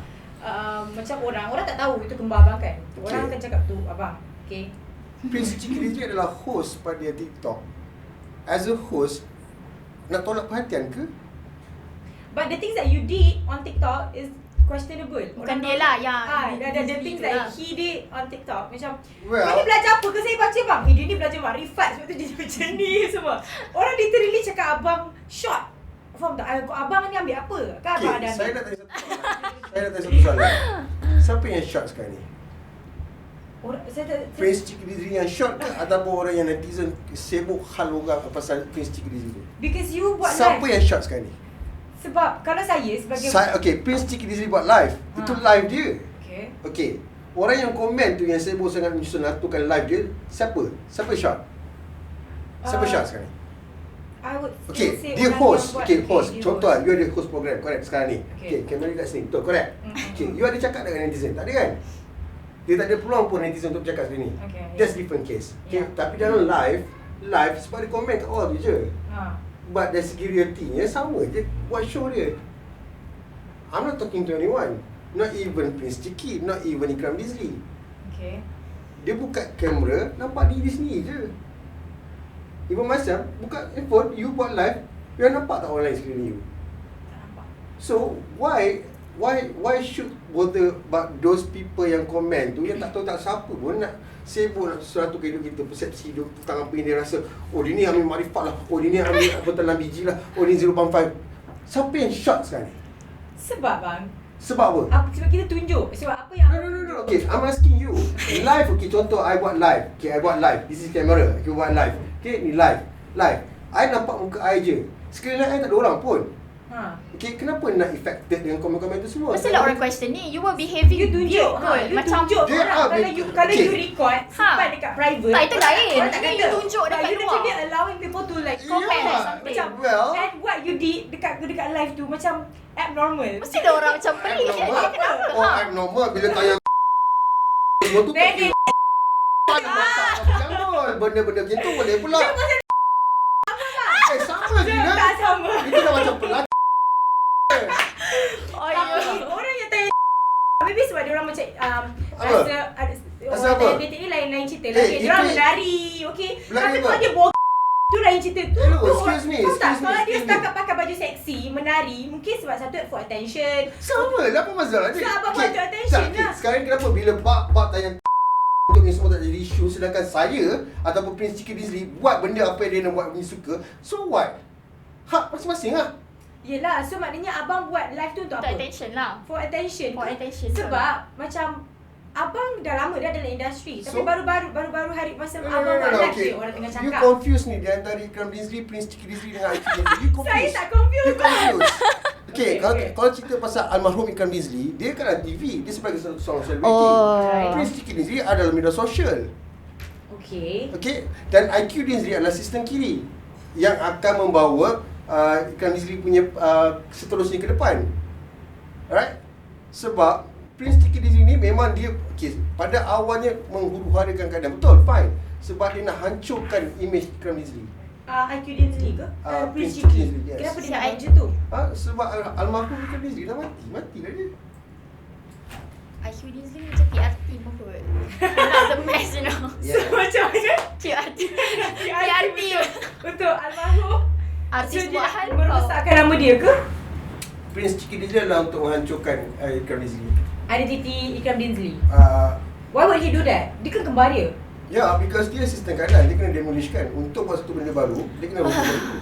macam orang tak tahu itu kembar abang kan? Orang akan cakap tu abang. Okay. Prince Cheeky DJ adalah host pada TikTok. As a host, nak tolak perhatian ke? But the things that you did on TikTok is questionable. Bukan dia lah yang the things that he did on TikTok macam Well, dia ni belajar apa ke? Saya baca bang, dia ni belajar makrifat, sebab tu dia macam ni semua. Orang literally cakap abang short. Faham tak? Abang ni ambil apa? Kan abang ada saya ambil. nak tanya satu soalan. Siapa yang short sekarang ni? Prince Cheeky DJ yang short ke ataupun orang yang netizen sibuk hal orang pasal Prince Cheeky DJ tu? Because you buat Siapa live. yang short sekarang ni? Sebab kalau saya sebagai Okay, Prince Cheeky DJ buat live. Itu live dia. Okay. Orang yang komen tu yang sibuk sangat menyusun aturkan live dia, siapa? Siapa short? Siapa short sekarang ni? I would Okay, say dia orang host. yang buat- Okay, host. dia Contoh lah, you ada host program, correct sekarang ni. Okay. Okay, kamera kat sini. Betul, correct? Okay, you ada cakap dengan netizen, tak ada kan? Dia tak ada peluang pun netizen untuk bercakap seperti ni. Okay, That's different case. Okay, Yeah. tapi dalam live sebab dia komen kat bawah tu je. But dari segi realitinya sama je buat show dia. I'm not talking to anyone. Not even Prince Cheeky, not even Ikram Dizli. Okay. Dia buka kamera, nampak diri sendiri je. Even myself, buka handphone, you buat live, you nampak tak orang lain sekeliling you? Tak nampak. So, why should bother about those people yang komen tu, yang tak tahu tak siapa pun nak sibuk nak sesuatu ke hidup kita, persepsi hidup tentang apa yang dia rasa. Oh, dia ni ambil makrifat lah, oh dia ni ambil apatalan biji lah, oh ni 0.5. Siapa yang short sekarang ni? Sebab bang, Sebab apa? sebab kita tunjuk. Sebab apa yang No. Okay, I'm asking you. Live, okay, contoh I buat live. Okay, I buat live. This is camera. Okay, buat live. Okay, ni live. I nampak muka I je. Sekali I tak ada orang pun. Okay, kenapa nak affected dengan komen-komen tu semua? Mestilah orang question ni, you were behaving you tunjuk, weird kot. you Macam tunjuk Dia orang. are Kalau okay. you record, simpan dekat private. Tak, itu lain. Orang tak Ini kata. you tunjuk dekat You luar. literally allowing people to like comment Yeah, or something. macam, well, and what you did dekat live tu macam abnormal. mesti ada orang macam pelik je. abnormal. Kenapa? Oh, abnormal bila tayang semua tu Then dia jangan benda-benda macam tu boleh pula. Sama je tak sama. Itu dah macam pelak. Oh, ya. Tapi orang yang tanya maybe sebab dia orang macam Apa? rasa ada Rasa orang apa? tanya ni lain cerita lah. Eh, Dia orang itu- menari, okey. Menari Tapi apa? kalau dia tu lain cerita tu. Hello, tu excuse me, tahu tak? excuse me, Kalau dia excuse me. setakat pakai baju seksi, menari, mungkin sebab satu for attention. Sama lah, apa masalah dia? Sebab abang Okay, want attention tak, okay, lah. sekarang kenapa bila bab tayang untuk ni semua tak jadi isu, sedangkan saya ataupun Prince Cheeky Dizli buat benda apa yang dia nak buat benda suka, so what? Hak masing-masing lah. Yelah, so maknanya abang buat live tu untuk Untuk apa? attention lah. For attention. For attention. Sebab macam abang dah lama dah dalam industri. Tapi So- baru hari masa abang buat live okay. orang tengah You cakap. confuse ni di antara Ikram Dinsley, Prince Chicky Dinsley dengan IQ Dinsley. You confuse. Saya tak confuse. You confuse. Okay, Okay. kalau cerita pasal almarhum Ikram Dinsley, dia kan ada TV. Dia sebagai seorang selebriti. Oh. Prince Chicky Dinsley adalah media sosial. Okay. Okay, dan IQ Dinsley adalah sistem kiri yang akan membawa Ikram Dinsley punya seterusnya ke depan. Alright? Sebab Prince Chicky Dinsley ni memang dia pada awalnya menghuru-harakan keadaan. Betul, fine. Sebab dia nak hancurkan imej Ikram Dinsley. IQ Dinsley ke? Prince Prince Chicky Chicky. Dinsley, yes. Kenapa dia nak Si buat macam tu? Sebab almarhum Ikram Dinsley dah mati lah dia. IQ Dinsley macam PRT pun kot. Not the mess, you know. Yeah. Macam PRT. PRT untuk almarhum. Artis So, buat dia hal merosakkan nama dia ke? Prince Chicky Dinsley adalah untuk menghancurkan Ikram Dinsley. Identiti Ikram Dinsley. Uh, Why would he do that? Dia kan kembar dia. Ya, because dia sistem keadaan, dia kena demolishkan. Untuk buat satu benda baru, dia kena buat benda baru.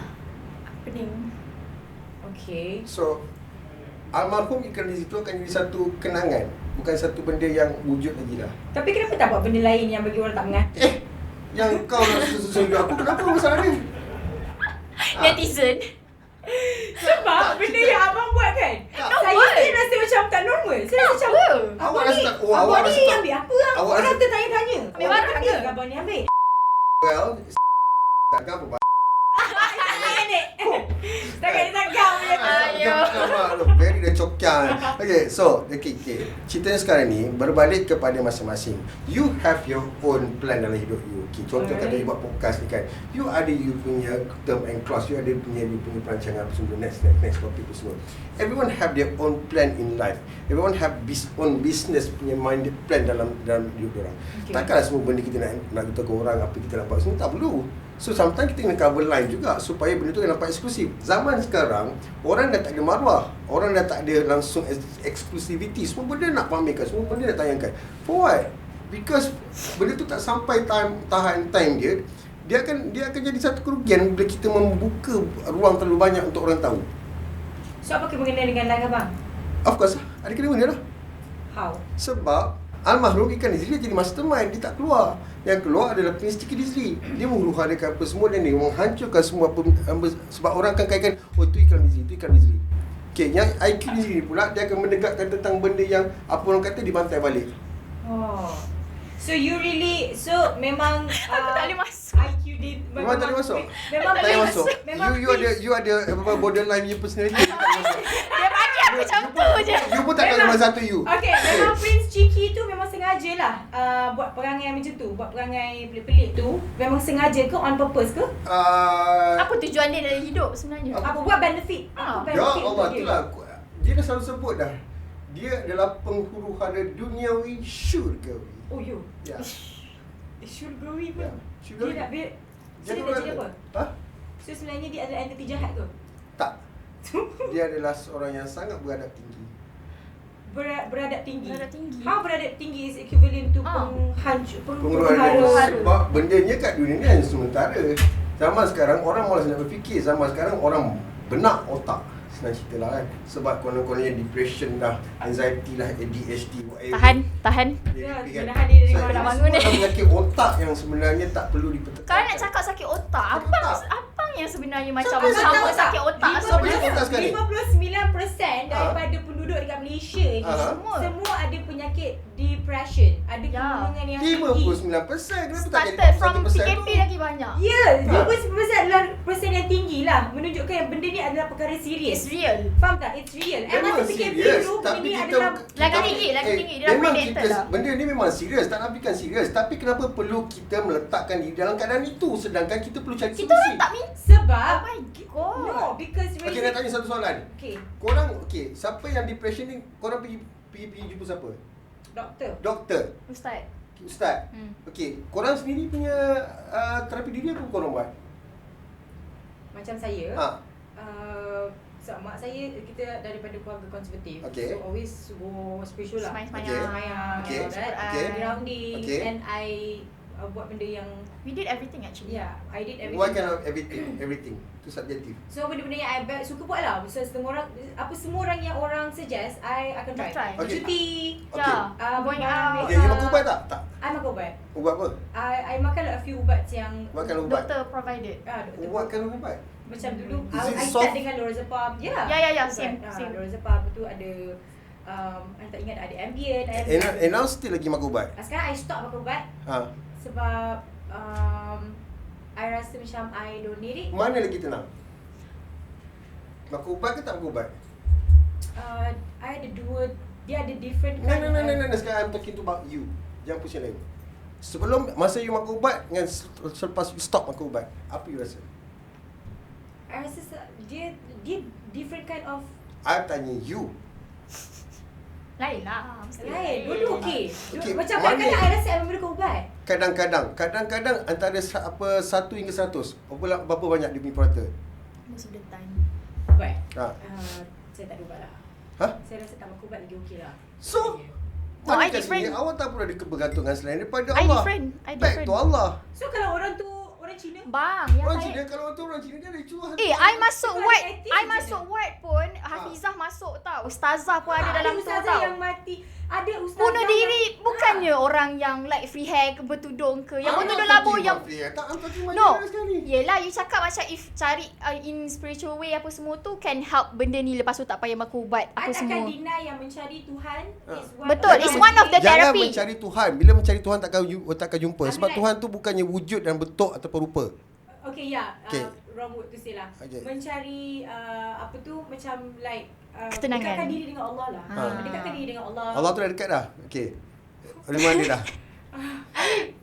Pening. Okay. So, almarhum Ikram Dinsley itu akan jadi satu kenangan, bukan satu benda yang wujud lagi lah. Tapi kenapa tak buat benda lain yang bagi orang tak mengerti? Yang kau nak susun hidup aku, kenapa masalah ni? Netizen. Sebab benda yang abang buat kan? Tak. Saya Normal. still rasa macam tak normal. Saya rasa macam Apa? Awak abang rasa ni, tak- awak abang rasa ni tak- ambil apa lah? awak Orang rasa- tertanya-tanya. Ambil barang Apa ke? yang abang ni ambil? Well, takkan apa Setakat dia cakap punya tu. Ayo. Very dah cokang. Okay, so okay. Ceritanya sekarang ni berbalik kepada masing-masing. You have your own plan dalam hidup you. Okay, contoh kata you buat podcast ni kan. You ada you punya term and clause, you punya perancangan apa semua, next topic tu semua. Everyone have their own plan in life. Everyone have own business punya minded plan dalam hidup orang. Okay. Takkanlah semua benda kita nak beritahu ke orang apa kita nak buat semua, tak perlu. So sometimes kita kena cover line juga supaya benda tu nampak eksklusif. Zaman sekarang orang dah tak ada maruah, orang dah tak ada langsung exclusivity. Semua benda nak pamerkan, semua benda nak tayangkan. For what? Because benda tu tak sampai tahan time dia akan jadi satu kerugian bila kita membuka ruang terlalu banyak untuk orang tahu. So apa kena dengan live abang? Of course, ada kena benda lah. How? Sebab almarhum Ikram Dinsley dia jadi mastermind, dia tak keluar. Yang keluar adalah Prince Chicky Dinsley. Dia menghuru-harakan apa semua dan dia menghancurkan semua sebab orang akan kaitkan, oh tu Ikram Dinsley, tu Ikram Dinsley. Okay, yang IQ Dinsley ni pula dia akan menegakkan tentang benda yang apa orang kata dibantai balik. Oh. So you really, so memang Aku tak boleh masuk. IQ dia Memang tak boleh masuk? Memang Tak payah masuk. Memang You ada apa borderline punya personality. You tak boleh masuk. Dia bagi aku macam tu je. You pun takkan nombor satu you. Okay, memang Prince Chicky tu memang sengaja lah buat perangai macam tu, buat perangai pelik-pelik tu. Memang sengaja ke, on purpose ke? Apa tujuan dia dalam hidup sebenarnya? Apa buat benefit? Apa Ya benefit Allah, untuk dia? itulah. Dia dah selalu sebut dah. Dia adalah penghuru-hara duniawi syurgawi. Oh you, Ya. syurgawi Ya. pun. Syurgawi. Dia nak dia, so dia orang- nak jadi apa? Ha? So sebenarnya dia adalah entiti jahat ke? Tak. Dia adalah seorang yang sangat beradab tinggi. Beradab tinggi. Beradab tinggi. How beradab tinggi is equivalent to Penghuru-hara penghara. sebab bendanya kat dunia ni hanya sementara. Zaman sekarang orang malas nak berfikir. Zaman sekarang orang benak otak. Senang cerita lah kan. Sebab konon-kononnya depression dah, anxiety lah, ADHD, whatever. Tahan. Ya, Dia menahan diri dari So, mana ini nak semua bangun ni. adalah penyakit otak yang sebenarnya tak perlu dipertekankan. Kau nak cakap sakit otak. Apa yang sebenarnya macam Kau sama tahu sakit tak? otak Siapa yang sebenarnya? otak sekali? 59% daripada penduduk dekat Malaysia ni semua ada penyakit depression, ada Ya. kemungkinan yang tinggi. 59%. Kenapa tak jadi Started from 41%? PKP lagi banyak. Ya, 59% adalah persen yang tinggi lah, menunjukkan yang benda ni adalah perkara serius. It's real. Faham tak? It's real. Memang Masa PKP serius, dulu benda tapi ni kita adalah Lagi tinggi. Dia dah memang predicted kita dah. benda ni memang serius, tak nafikan serius, tapi kenapa perlu kita meletakkan diri dalam keadaan itu sedangkan kita perlu cari Kita solusi. orang tak minta. sebab Oh my god. no, because Okey, nak tanya satu soalan. Okay, Korang siapa yang depression ni korang pergi jumpa siapa? doktor. Doktor, Ustaz. ustaz. Okey, korang sendiri punya terapi diri apa korang buat? Macam saya, Ha. so, mak saya kita daripada keluarga konservatif. Okay. So always go spiritual lah. Semayang-semayang. Semayang, Okay. and all that. Okay. Grounding, Okay. and I buat benda yang We did everything actually. I did everything. What kind of everything? Itu subjektif. So benda-benda yang I suka buat lah. So semua orang yang orang suggest, I akan try. Try. Okay. Cuti. Yeah. Going Going out. out. Okay, you makan ubat tak? Tak. I makan ubat. Ubat apa? I makan a few ubat yang Makan ubat. Doktor provided. doktor Ubat ubat? macam dulu Is it I soft? start dengan lorazepam. Yeah, ubat. same. Lorazepam tu ada I tak ingat ada Ambien. And now still lagi makan ubat? Sekarang I stop makan ubat Ha. sebab I rasa macam I don't need it. Mana lagi tenang? Makan ubat ke tak makan ubat? I ada dua, dia ada different No. Sekarang I'm talking about you. Jangan pusing lain. Sebelum masa you makan ubat dengan selepas you stop makan ubat, apa you rasa? I rasa dia different kind of I tanya you. Lain lah. Mesti lain. Dulu okey. Okey, Macam mana- kadang-kadang I rasa I memang makan ubat. Kadang-kadang antara 1 hingga 100, berapa banyak dia punya prata? Most of the time. Ubat. Ha. Saya tak ada ubat lah. Ha? Saya rasa tak makan ubat lagi okey lah. So, No, I mana kat sini different. awak tak perlu ada kebergantungan selain daripada I Allah. different. Back to Allah. So kalau orang tu orang Cina, Bang, yang Orang saya Cina, kalau orang Cina dia ada cuah. I masuk Itu ward, ada etik I je masuk ward pun Hafizah masuk tau. Ustazah pun ada dalam tu ustazah tau. yang mati. Ada ustazah Bunuh yang- diri bukannya orang yang like free hair ke bertudung ke. Yang bertudung labu yang Tak, I'm talking no. majlis sekali. Yelah, you cakap macam if cari in spiritual way apa semua tu can help benda ni, lepas tu tak payah makan ubat I apa takkan semua. deny yang mencari Tuhan is one Betul, of it's the- one of the Jangan therapy. mencari Tuhan. Bila mencari Tuhan takkan jumpa. I mean Sebab like- Tuhan tu bukannya wujud dan bentuk ataupun rupa. Okay, yeah. Okay. Wrong word to say lah. Okay. Mencari apa tu macam like Ketenangan. dekatkan diri dengan Allah lah. Ha. Mendekatkan diri dengan Allah. Allah tu dah dekat dah. Okey. Dari mana dah?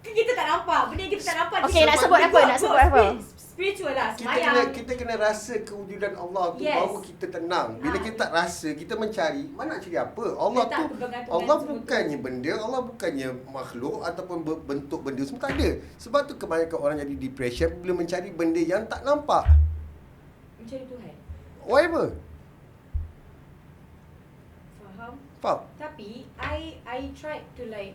Kita tak nampak. Benda yang kita tak nampak. Okay, nak sebut apa? Nak sebut apa? Spiritual lah. Kita kena rasa kewujudan Allah tu Yes. baru kita tenang. Bila kita tak rasa, kita mencari, mana nak cari apa? Allah Letak tu kebergantungan Allah semua tu. bukannya benda, Allah bukannya makhluk ataupun bentuk benda semua tak ada. Sebab tu kebanyakan orang jadi depression bila mencari benda yang tak nampak. Mencari Tuhan. Whatever. Faham? Tapi I tried to like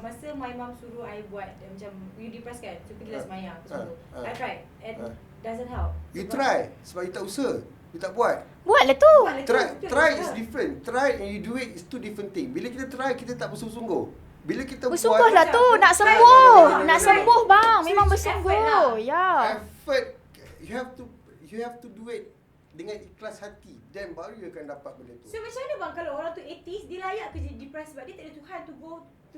masa my mom suruh I buat macam you depressed kan, so pergilah semayang macam tu. I tried and doesn't help. You try sebab you tak usaha. You tak buat. Buatlah tu. Try is different. Try and you do it is two different thing. Bila kita try, kita tak bersungguh-sungguh. Bila kita Bersungguh buat lah tu, nak Try. sembuh. Try. Nak sembuh bang, memang Switch effort bersungguh. lah. Ya. effort, you have to do it dengan ikhlas hati, then baru you akan dapat benda tu. So macam mana bang kalau orang tu atheist, dia layak ke jadi depressed sebab dia tak ada Tuhan to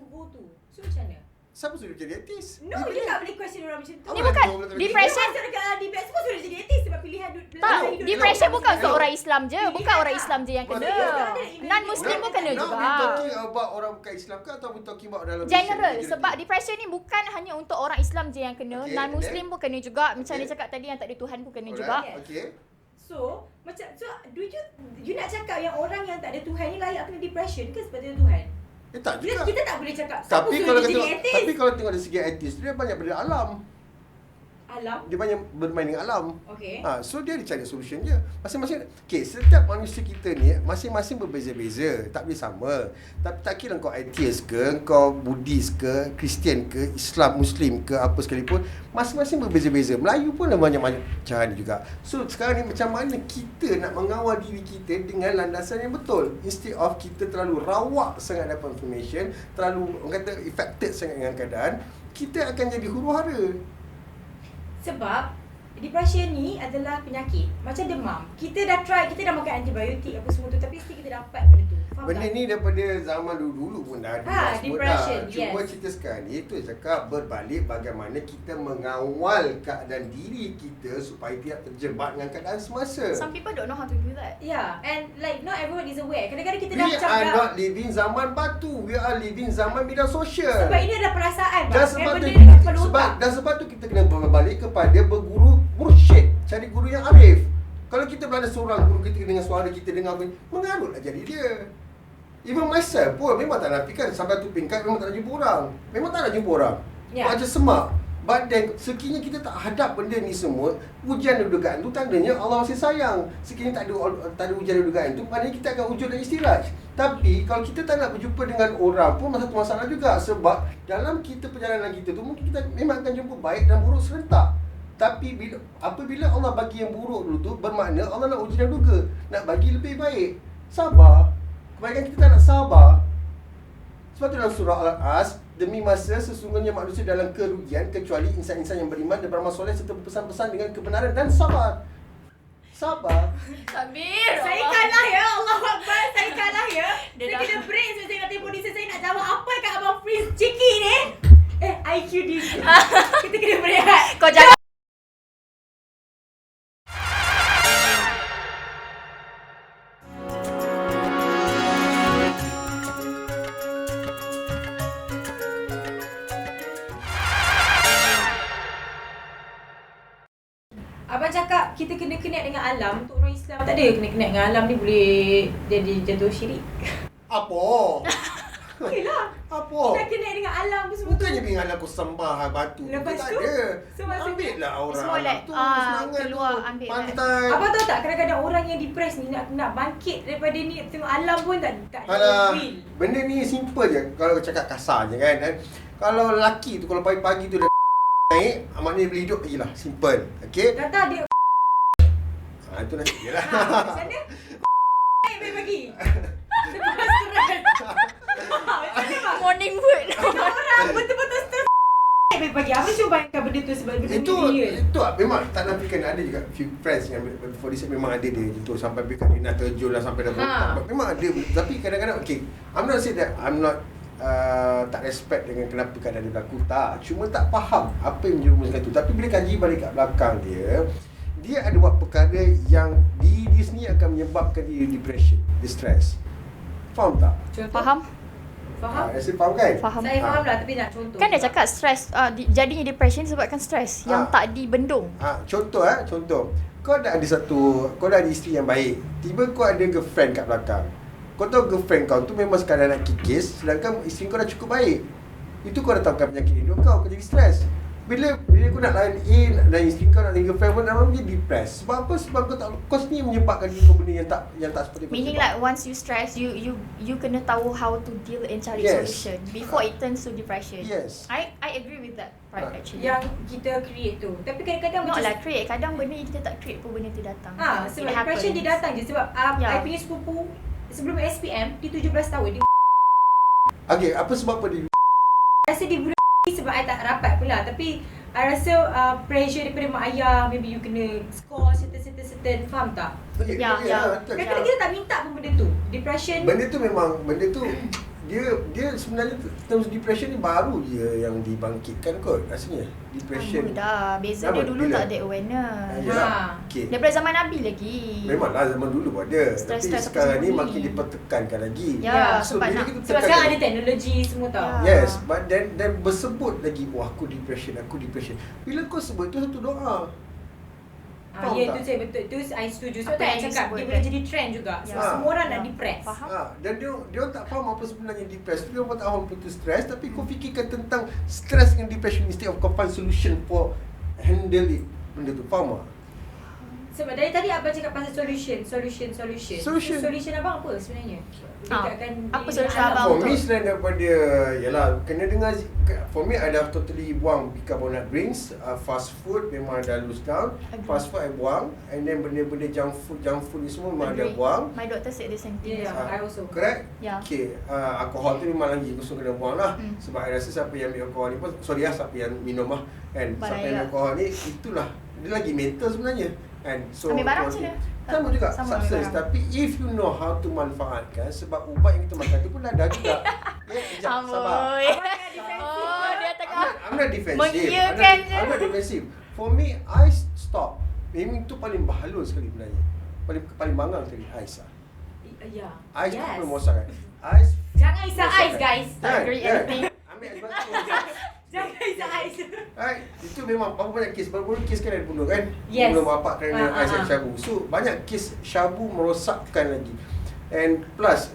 go to. So macam mana? Siapa suruh jadi ateist? No, you tak boleh question orang macam tu. Ni bukan depression. Depressed semua suruh jadi atheist sebab pilihan Tak, hidup. depression bukan untuk No. orang Islam je. Bukan Pilihan orang lah. Islam je yang kena. Maksudnya, Non-Muslim pun kena Now juga. we talking about orang bukan Islam ke atau we talking about dalam General, Malaysia? sebab depression ni bukan hanya untuk orang Islam je yang kena. Okay, Non-Muslim then? pun kena juga. Macam Okay. dia cakap tadi yang tak ada Tuhan pun kena Alright, juga. okay. So, macam do you nak cakap yang orang yang tak ada Tuhan ni layak kena depression ke sebab dia ada Tuhan? Tak juga. Kita tak boleh cakap siapa Tapi suruh kalau dia tengok, jadi atheist. tapi kalau tengok dari segi etis, dia banyak benda alam. Alam. Dia banyak bermain dengan alam. Okay. So dia cari solution je. Masing-masing, okay, setiap manusia kita ni masing-masing berbeza-beza, tak boleh sama. Tapi tak kira kau atheist ke, kau Buddhis ke, Kristian ke, Islam, Muslim ke, apa sekalipun, masing-masing berbeza-beza. Melayu pun ada banyak-banyak cara juga. So sekarang ni macam mana kita nak mengawal diri kita dengan landasan yang betul, instead of kita terlalu rawak sangat dapat information, terlalu orang kata affected sangat dengan keadaan, kita akan jadi huru-hara. Sebab depression ni adalah penyakit macam demam. Kita dah try, kita dah makan antibiotik apa semua tu, tapi still kita dapat benda tu. Faham Benda tak? ni daripada zaman dulu-dulu pun dah Ha, semua depression, dah. Cuma yes. kita sekarang ni tu cakap berbalik bagaimana kita mengawal keadaan diri kita supaya tidak terjebak dengan keadaan semasa. Some people don't know how to do that. Yeah, and like not everyone is aware. Kadang-kadang kita We dah macam are not living zaman batu. We are living zaman media sosial. sebab ini adalah perasaan Dan bang. sebab And tu benda ni kepala otak. sebab tu kita kena berbalik kepada berguru mursyid, cari guru yang arif. Kalau kita berada seorang guru kita dengan suara kita dengar apa, mengarutlah jadi dia. Even myself pun memang tak nafikan sampai tu tingkat memang tak nak jumpa orang. Memang tak nak jumpa orang. Ya. Macam semak. But then, sekiranya kita tak hadap benda ni semua, ujian dan dugaan tu tandanya Allah masih sayang. Sekiranya tak ada ujian dan dugaan tu, maknanya kita akan ujian dan istiraj. Tapi, kalau kita tak nak berjumpa dengan orang pun satu masalah juga. Sebab, dalam perjalanan kita tu, mungkin kita memang akan jumpa baik dan buruk serentak. Tapi, apabila Allah bagi yang buruk dulu tu, bermakna Allah nak uji dan duga. Nak bagi lebih baik. Sabar. Kebanyakan kita tak nak sabar. Sebab tu dalam surah Al-As, demi masa sesungguhnya manusia dalam kerugian kecuali insan-insan yang beriman dan beramal soleh serta berpesan-pesan dengan kebenaran dan sabar. Sabar. Sabir. Saya kalah ya, Allahu Akbar. Saya kalah ya. Saya kena break sebab saya nak tengok producer saya nak jawab apa kat Abang Prince Ciki ni. IQ dia. Kita kena berehat. Kau jangan. Abang cakap kita kena connect dengan alam. Untuk orang Islam tak ada kena connect dengan alam ni boleh jadi jatuh syirik. Apa? Okeylah. Apa? Nak connect dengan alam tu semua. Bukannya dengan aku sembah batu. Lepas tak tu, ada. so maksudnya- Ambil lah orang. Semua like, tu semangat keluar, tu. ambil Pantai. Abang tahu tak kadang-kadang orang yang depressed ni nak bangkit daripada ni tengok alam pun tak Alah, feel. benda ni simple je. Kalau cakap kasar je kan. Kalau lelaki tu, kalau pagi-pagi tu dia naik, maknanya dia boleh hidup lagi lah. Simple. Okay? Kata dia Itu nanti je lah. macam mana? Baik pagi. Lepas stres. Macam mana bang? Morning wood. Orang betul-betul stres. Baik pagi. Abang cuba bayangkan benda tu sebab benda Itu ni real. memang tak nafikan. Ada juga few friends yang before this memang ada dia gitu. Sampai dekat dia nak terjun lah sampai dah botak. Memang ada. Tapi kadang-kadang okay, I'm not say that I'm not tak respect dengan kenapa keadaan dia berlaku. Tak. Cuma tak faham apa yang menjerumuskan tu. Tapi bila kaji balik kat belakang dia ada buat perkara yang dia sendiri akan menyebabkan dia depression, distress. Faham tak? Contoh? Faham? Faham? Rasa faham kan? Faham. Saya faham lah tapi nak contoh. Kan dia cakap stres, jadinya depression sebabkan stres yang tak dibendung. Contoh. Kau dah ada isteri yang baik. Tiba kau ada girlfriend kat belakang. Kau tahu girlfriend kau tu memang sekadar nak kikis, sedangkan isteri kau dah cukup baik. Itu kau datangkan penyakit hidup kau jadi stres. Bila kau nak lain dan isteri kau nak lain girlfriend pun nama dia depressed. Sebab apa? Sebab kau sendiri menyebabkan diri kau benda yang tak seperti Meaning like once you stress, you kena tahu how to deal and cari solution before it turns to depression. Yes. I agree with that part actually. yang kita create tu. Tapi kadang-kadang Not macam lah create. Kadang benda yang kita tak create pun benda tu datang. sebab It depression happens. dia datang je sebab Yeah. I punya sepupu sebelum SPM dia 17 tahun dia Okay, apa sebab apa dia? rasa dia budak sebab I tak rapat pula tapi I rasa pressure daripada mak ayah, maybe you kena score certain, faham tak? Ya. Kadang-kadang kita tak minta pun benda tu. Depression. Benda tu dia sebenarnya terms depression ni baru je yang dibangkitkan kot rasanya. Depression. Dah. Beza dia dulu tak ada awareness. Yalah. Okay. Daripada zaman Nabi lagi. Memanglah zaman dulu pun ada. Tapi Stress sekarang ni apa makin sendiri. dipertekankan lagi. Ya, So sebab bila nak- kita Sebab sekarang ada tekankan, teknologi semua tau. Ya. yes, but then bersebut lagi, wah aku depression. Bila kau sebut tu satu doa. Faham Ya, tak? itu saya betul. Itu I setuju. Sebab Apa tu I yang cakap disebut dia kan? boleh jadi trend juga. Sebab Ya. semua orang nak Ya. depress. Faham? Dan dia tak faham apa sebenarnya depressed. Dia pun tak faham apa tu stress, tapi kau fikirkan tentang stress dengan depression instead of kau find solution for handle it. Benda tu faham tak? Sebab dari tadi abang cakap pasal solution. Solution abang apa sebenarnya? apa solution abang? For me selain daripada yalah kena dengar, for me I dah totally buang bicarbonate drinks, fast food memang dah lose down. Agree. Fast food I buang, and then benda-benda junk food ni semua memang dah Agree. buang. My doctor said the same thing. Yeah. I also. Correct? Ya. Okay, alkohol tu memang lagi kosong kena buang lah. Sebab I rasa siapa yang ambil alkohol ni pun, siapa yang minum lah kan, siapa yang ambil alkohol ni, itulah dia lagi mental sebenarnya kan. So Ambil barang alkohol macam ni- mana? sama juga Sama ambil substance, barang. tapi if you know how to manfaatkan, sebab ubat yang kita makan tu pun ada juga. Sekejap, sabar. Amboi. defensif. Oh, dia tengah I'm not defensive. mengiyakan je. I'm not defensive. For me, ice stop. Memang tu paling bahalus sekali sebenarnya. Paling bangang sekali ice lah. Ya. Ice tu Yes. paling mosakkan. Ice. Jangan isap ais guys. Tak agree anything. Ambil ais batu. Jangan isap ais. Right, itu memang berapa banyak kes, baru-baru kes kan ada bunuh kan? Yes. Bunuh bapak kerana ais Ah. syabu. So banyak kes syabu merosakkan lagi. And plus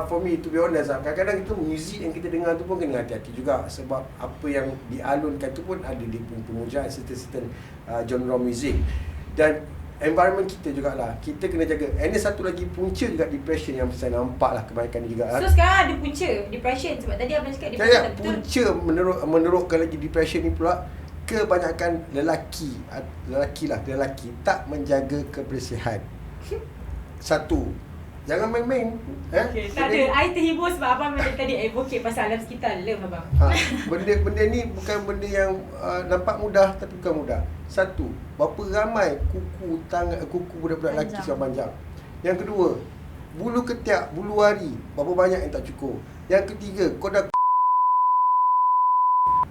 for me to be honest kadang-kadang itu muzik yang kita dengar tu pun kena hati-hati juga, sebab apa yang dialunkan tu pun ada di pemujaan certain genre muzik dan environment kita jugalah. Kita kena jaga. And then satu lagi punca juga depression yang saya nampak lah kebanyakan ni juga. So sekarang ada punca depression sebab tadi abang cakap depression tak betul. Punca menerukkan lagi depression ni pula kebanyakan lelaki tak menjaga kebersihan. Satu, jangan main-main. Okay, tak ada. I terhibur sebab abang tadi advocate pasal alam sekitar. Love abang. Benda ni bukan benda yang nampak mudah tapi bukan mudah. Satu, berapa ramai kuku budak-budak lelaki sekarang panjang. Yang kedua, bulu ketiak, bulu wari, berapa banyak yang tak cukup. Yang ketiga,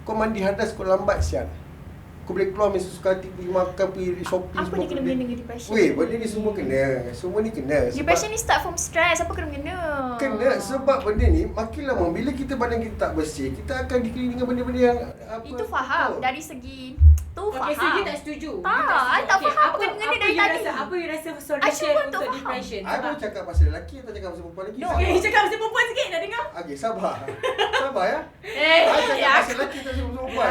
kau mandi hadas kau lambat sial. Kau boleh keluar masa suka hati, pergi makan, pergi shopping. Apa ni kena dengan depression? Weh, benda ni semua kena. Semua ni kena. Depression ni start from stress. Apa kena? Kena sebab benda ni makin lama bila kita badan kita tak bersih, kita akan dikelilingi dengan benda-benda yang itu faham dari segi tu faham. Okay, so you tak setuju? I tak faham apa kena dari tadi. Apa you rasa solution untuk depression? I baru cakap pasal lelaki atau cakap pasal perempuan lagi? No. Okay, cakap pasal perempuan sikit dah dengar. Okay, sabar. Sabar ya. I cakap pasal lelaki tak pasal perempuan.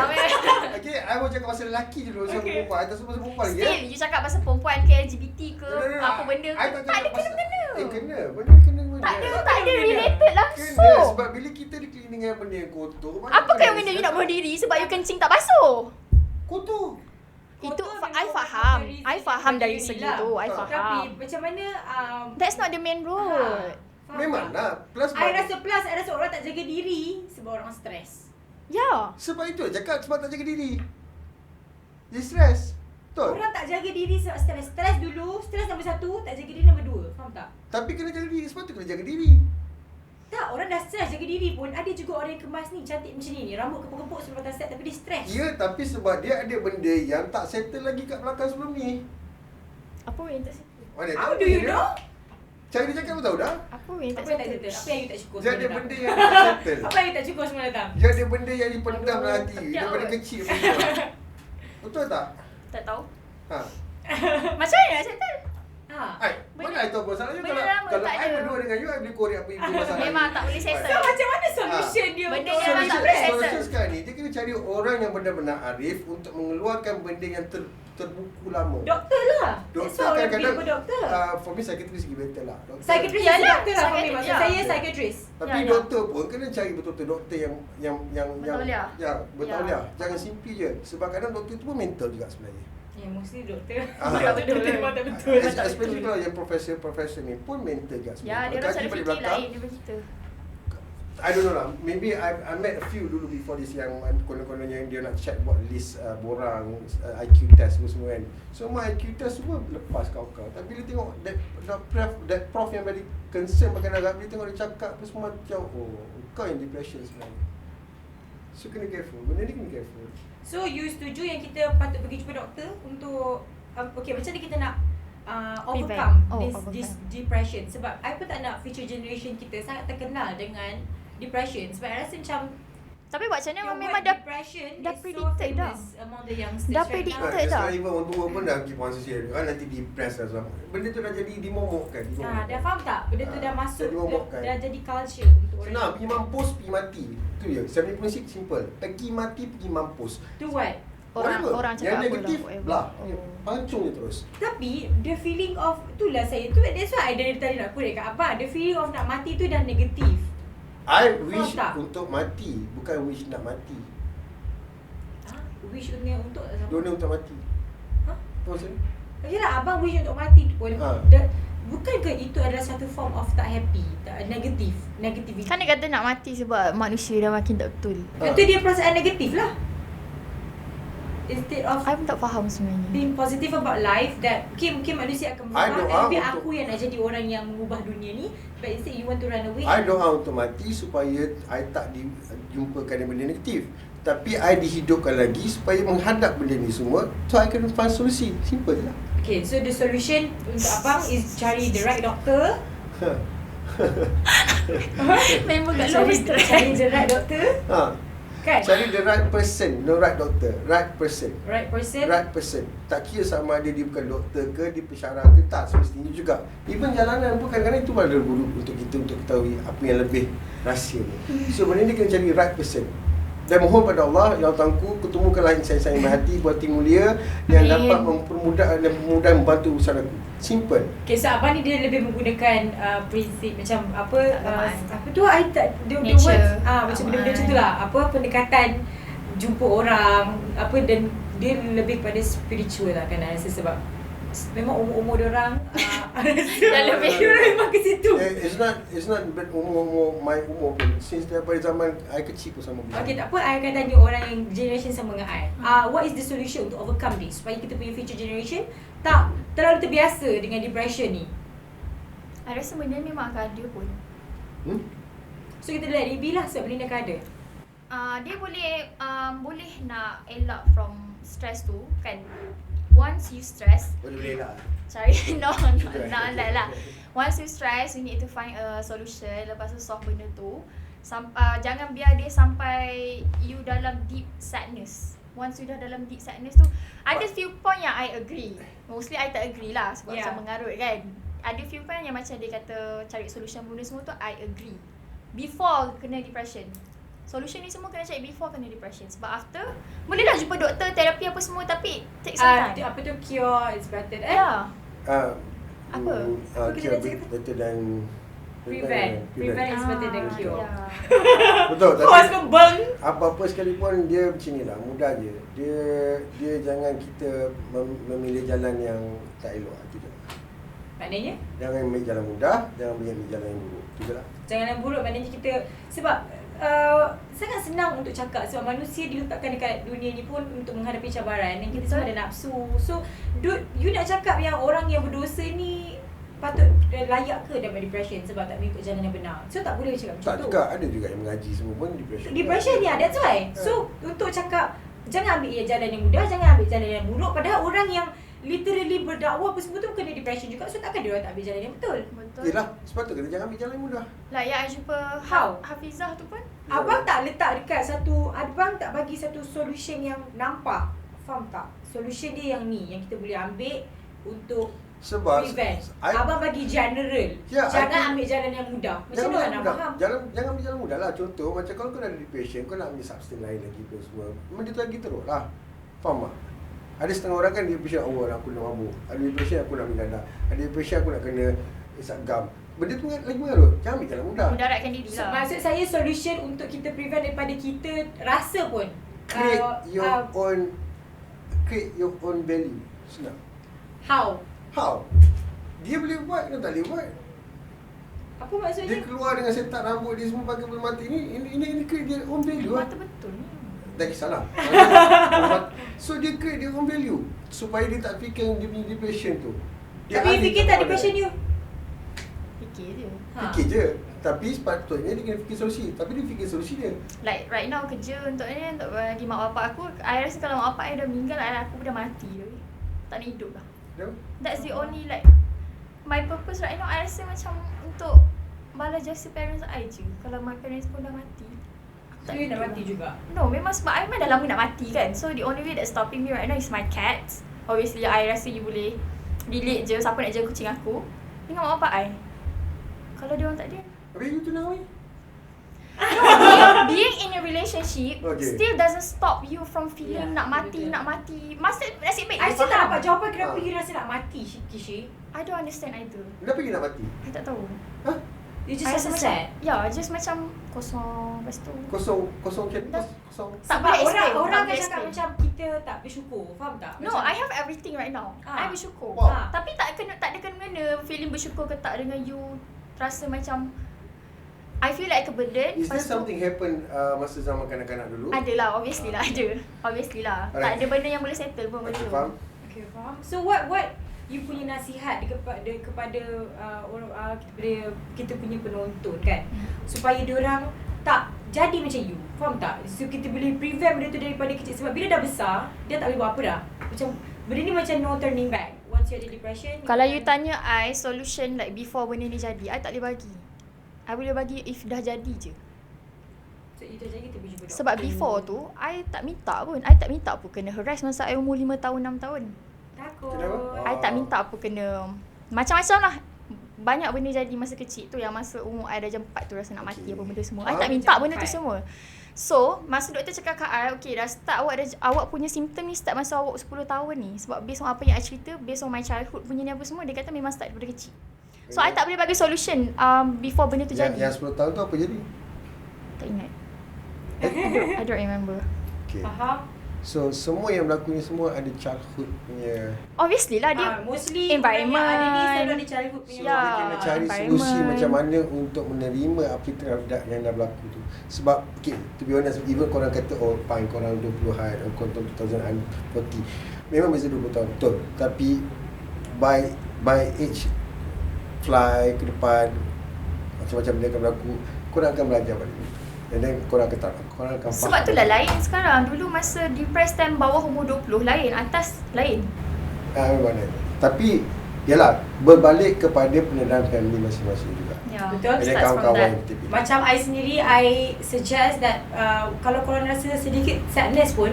Okay, I baru cakap pasal lelaki dulu pasal perempuan. I tak pasal perempuan lagi ya. Still, you cakap pasal perempuan ke LGBT ke apa benda ke. Tak ada kena-kena. Kena. Benda ni kena. Tak ada related langsung. Kena sebab bila kita dikelilingi dengan benda yang kotor. Apakah yang benda you nak bunuh diri sebab you kencing tak basuh? Kotor. Itu I faham dari segi tu. I Tapi faham. macam mana That's not the main road. Memang lah. Plus I rasa orang tak jaga diri sebab orang stres. Ya. sebab itu cakap sebab tak jaga diri. Dia stres. Betul. Orang tak jaga diri sebab stres. Stres dulu, stres nombor 1, tak jaga diri nombor 2. Faham tak? Tapi kena jaga diri. Sebab tu kena jaga diri. Tak, orang dah stres jaga diri pun. Ada juga orang yang kemas ni, cantik macam ni. Rambut kepuk-kepuk sebelum patah set tapi dia stres. Ya, tapi sebab dia ada benda yang tak settle lagi kat belakang sebelum ni. Apa yang tak settle? Mana How tahu do you dia? know? Cara dia cakap pun tahu dah. Apa yang tak Apa yang tak settle? settle? Apa yang you tak syukur Dia ada semalam benda datang? yang tak settle. Apa yang you tak syukur semalam datang? Dia ada benda yang dipendam dalam hati Tapi daripada apa? kecil. Betul tak? Tak tahu. Ha. Macam mana nak settle? Ha. Mana I tahu masalahnya benda kalau lama kalau tak I ada. berdua dengan you I boleh korek apa yang masalah. Memang tak boleh So settle. macam mana solution dia Benda untuk yang memang tak boleh settle. Solution sekarang ni dia kena cari orang yang benar-benar arif untuk mengeluarkan benda yang terbuku lama. Doktor lah. That's Doktor why orang pergi kadang-kadang jumpa doktor. For me psychiatrist lagi better lah. Doktor. Psychiatrist Yalah, is doktor lah for me. psychiatrist, Maksud ya. saya psychiatrist. Tapi Ya. doktor pun kena cari betul-betul doktor yang Bertauliah. Ya, bertauliah. Ya. Jangan simpi je. Sebab kadang doktor tu pun mental juga sebenarnya. Ya, mostly doktor. betul. Memang tak betul. Especially kalau yang profesor ni pun mental juga Ya, sebenarnya. dia Kalau orang cara kaji balik fikir belakang, lain daripada kita. I don't know lah. Maybe I met a few dulu before this yang konon-konon yang dia nak check buat list borang IQ test semua kan. So my IQ test semua lepas kau-kau. Tapi bila tengok that prof yang very concern pakai darab, bila tengok dia cakap apa semua macam kau yang depression sebenarnya. So kena careful. Benda ni kena careful. So you setuju yang kita patut pergi jumpa doktor untuk okay, macam mana kita nak overcome this depression? Sebab I pun tak nak future generation kita sangat terkenal dengan depression. Sebab I rasa macam Tapi buat macam mana your memang word dah depression dah is predicted so famous among the youngsters Dah right predicted. now. Betul tak? Sekarang even orang tua pun dah pergi puan sosial kan, nanti depressed lah semua. Benda tu dah jadi dimomokkan. Dah faham tak? Benda tu dah masuk, jadi momokkan. dah jadi culture untuk orang. Senang, pergi mampus, pergi mati. Itu je. Saya punya prinsip simple. Pergi mati, pergi mampus. To what? orang cakap yang apa negatif, lah, whatever. belah. Pancung je terus. Tapi the feeling of itulah saya tu, that's why I dari tadi nak korek kat abang. The feeling of nak mati tu dah negatif. I wish tak? untuk mati, bukan wish nak mati. Wish untuk Dunia untuk mati. Ha? Apa maksudnya? Yalah, abang wish untuk mati pun Ha. bukankah itu adalah satu form of tak happy, tak negativity. Kan dia kata nak mati sebab manusia dah makin tak betul. Itu dia perasaan negatif lah. Instead of I pun tak faham sebenarnya. being positive about life, that mungkin manusia akan I berubah, doa lebih untuk- aku yang nak jadi orang yang mengubah dunia ni, but instead you want to run away. I doa untuk mati supaya I tak dijumpakan dengan benda negatif. Tapi I dihidupkan lagi supaya menghadap benda ni semua, so I can find solusi. Simple je lah. Okay, so the solution untuk abang is cari the right doctor. Memang kat luar Cari stress. the right doctor. Ha. Kan? Cari the right person, no right doctor. Right person. Right person. Right person. Tak kira sama ada dia bukan doktor ke, dia pensyarah ke, tak semestinya juga. Even jalanan pun kadang-kadang itu ada guru untuk kita untuk ketahui apa yang lebih rahsia. So benda ni kena cari right person. Dan mohon pada Allah, Ya Tuhanku, ketemukanlah insan-insan yang berhati, berhati mulia yang Amin. dapat mempermudah dan membantu urusan aku. Simple. Okay, so abang ni dia lebih menggunakan prinsip macam apa Keagamaan. apa tu I tak the Nature. words macam benda-benda macam tu lah. Apa pendekatan jumpa orang apa dan dia lebih pada spiritual lah kan I rasa sebab memang umur-umur dia orang Dah lebih. dia orang memang ke situ. It's not umur my umur pun. Since daripada zaman I kecil pun sama. Okay, tak apa, I akan tanya orang yang generation sama dengan I. What is the solution untuk overcome this? Supaya kita punya future generation tak terlalu terbiasa dengan depression ni. I rasa benda ni memang akan ada pun. So kita let it be lah sebab benda ni akan ada. Dia boleh nak elak from stress tu kan. Once you stress, Boleh lah. cari not like lah. Once you stress, you need to find a solution. Lepas tu solve benda tu. Jangan biar dia sampai you dalam deep sadness. Once you dah dalam deep sadness tu, ada few point yang I agree. Mostly I tak agree lah sebab macam mengarut kan. Ada few point yang macam dia kata cari solution benda semua tu, I agree. Before kena depression. Solution ni semua kena cari before kena depression. Sebab after, boleh lah jumpa doktor, terapi apa semua tapi take some time. Apa tu cure is better Ya. Apa? Cure better than Prevent is better than cure. Ya. Betul. Kau asyik bang. Apa-apa sekalipun dia macam ni lah, mudah je. Dia jangan kita memilih jalan yang tak elok. Itu je. Maknanya? Jangan ambil jalan mudah, jangan ambil jalan yang buruk. Itu je lah. Jangan yang buruk maknanya kita sebab sangat senang untuk cakap sebab manusia diletakkan dekat dunia ni pun untuk menghadapi cabaran dan kita semua ada nafsu. So, you nak cakap yang orang yang berdosa ni patut layak ke dapat depression sebab tak mengikut jalan yang benar. So, tak boleh cakap macam Tak tu. juga, ada juga yang mengaji semua pun depression. Depression ni ada, that's why. So, untuk cakap jangan ambil jalan yang mudah, jangan ambil jalan yang buruk padahal orang yang literally berdakwah apa semua tu kena depression juga. So, takkan dia orang tak ambil jalan yang betul. Betul. Yelah, sepatutnya jangan ambil jalan yang mudah. Like yang I jumpa How? Hafizah tu pun. Abang tak letak dekat abang tak bagi satu solution yang nampak. Faham tak? Solution dia yang ni, yang kita boleh ambil untuk Sebab prevent. Abang bagi general. Ya, Jangan ambil jalan yang mudah. Macam mana nak faham? Jangan ambil jalan mudah lah. Contoh, macam kalau kau dah ada depression, kau nak ambil substance lain lagi pun semua. Memang dia lagi teruk lah. Faham tak? Ada setengah orang kan depression, aku nak mabuk. Ada depression, aku nak ambil dadah. Ada depression, aku nak kena isap gam. Benda tu lagi mengarut. Jangan ambil jalan mudah. Mudaratkan diri So, lah. maksud saya solution untuk kita prevent daripada kita rasa pun Create your own value. Senang. how? How? Dia boleh buat, dia tak boleh buat. Apa maksudnya? Dia keluar dengan setak rambut dia semua pakai bulu mati ni. Ini create dia own value lah. Mata betul ni. Tak kisahlah. So dia create dia own value supaya dia tak fikir dia punya depression tu. Tapi you fikir tak depression you? Fikir je. Fikir je. Tapi sepatutnya dia kena fikir solusi. Tapi dia fikir solusi dia. Like right now kerja untuk bagi mak bapak aku. I rasa kalau mak bapak I dah meninggal, aku dah mati dah. Tak nak hidup lah. That's the only like my purpose right now. I rasa macam untuk balas jasa parents I je. Kalau my parents pun dah mati, So you nak mati juga? No, memang sebab I memang dah lama nak mati kan. So the only way that's stopping me right now is my cats. Obviously I rasa you boleh delete je siapa nak jaga kucing aku dengan mak bapak I. Kalau dia orang tak ada, Habis you tunang weh? being in a relationship still doesn't stop you from feeling nak mati. Nasib baik I still tak dapat jawapan kenapa Ha. you rasa nak mati, Kishi. I don't understand either. Kenapa you nak mati? I tak tahu. Hah? You just I rasa rasa sad? Ya, just macam kosong. Lepas tu Kosong macam kosong. tak Sebab boleh explain. orang tak akan boleh cakap explain. macam kita tak bersyukur, faham tak? No, Macam, I have everything right now. I bersyukur. Wow. Tapi tak ada kena feeling bersyukur ke tak dengan you rasa macam I feel like a burden. Is there Lepas tu something happen masa zaman kanak-kanak dulu? Adalah, obviously lah ada. Obviously lah. Tak Alright. ada benda yang boleh settle pun benda Okay, tu. faham? Okay, faham. So what you punya nasihat kepada orang kita punya penonton kan, supaya diorang tak jadi macam you, faham tak? So kita boleh prevent benda tu daripada kecil sebab bila dah besar dia tak boleh buat apa dah. Macam benda ni macam no turning back. Once you ada depression, Kalau you tanya I solution like before benda ni jadi, I tak boleh bagi. I boleh bagi if dah jadi je. So itu je kita pergi jumpa doktor. Sebab before tu, I tak minta pun kena harass masa I umur 5 tahun, 6 tahun. Takut. Kenapa? I tak minta apa kena macam-macam lah. Banyak benda jadi masa kecil tu, yang masa umur I dah jam 4 tu rasa nak mati apa benda semua. I tak minta benda tu semua. So, masa doktor cakap kat I, okay dah start awak punya simptom ni start masa awak 10 tahun ni. Sebab based on apa yang I cerita, based on my childhood punya ni apa semua, dia kata memang start daripada kecil. So, I tak boleh bagi solution before benda tu jadi. Yang 10 tahun tu apa jadi? Tak ingat. I don't remember. Okay. Faham? So semua yang berlaku ni semua ada childhood punya. Obviously lah dia Mostly environment. orang yang ada ni selalu ada childhood punya. So Ya, dia kena cari environment. solusi macam mana untuk menerima apa yang dah berlaku tu. Sebab okay, to be honest, even korang kata oh fine korang 20-an, korang 2040, memang beza 20 tahun betul. Tapi by age fly ke depan, macam-macam benda akan berlaku, korang akan belajar balik. And then korang akan faham. sebab tu lah lain sekarang. Dulu masa depressed time bawah umur 20 lain, atas lain. Memang lain. Tapi yalah, berbalik kepada penilaian family masing-masing juga. Ya. Betul. Ada Starts from kawan-kawan that. yang kita pilih. Macam I sendiri, I suggest that kalau korang rasa sedikit sadness pun,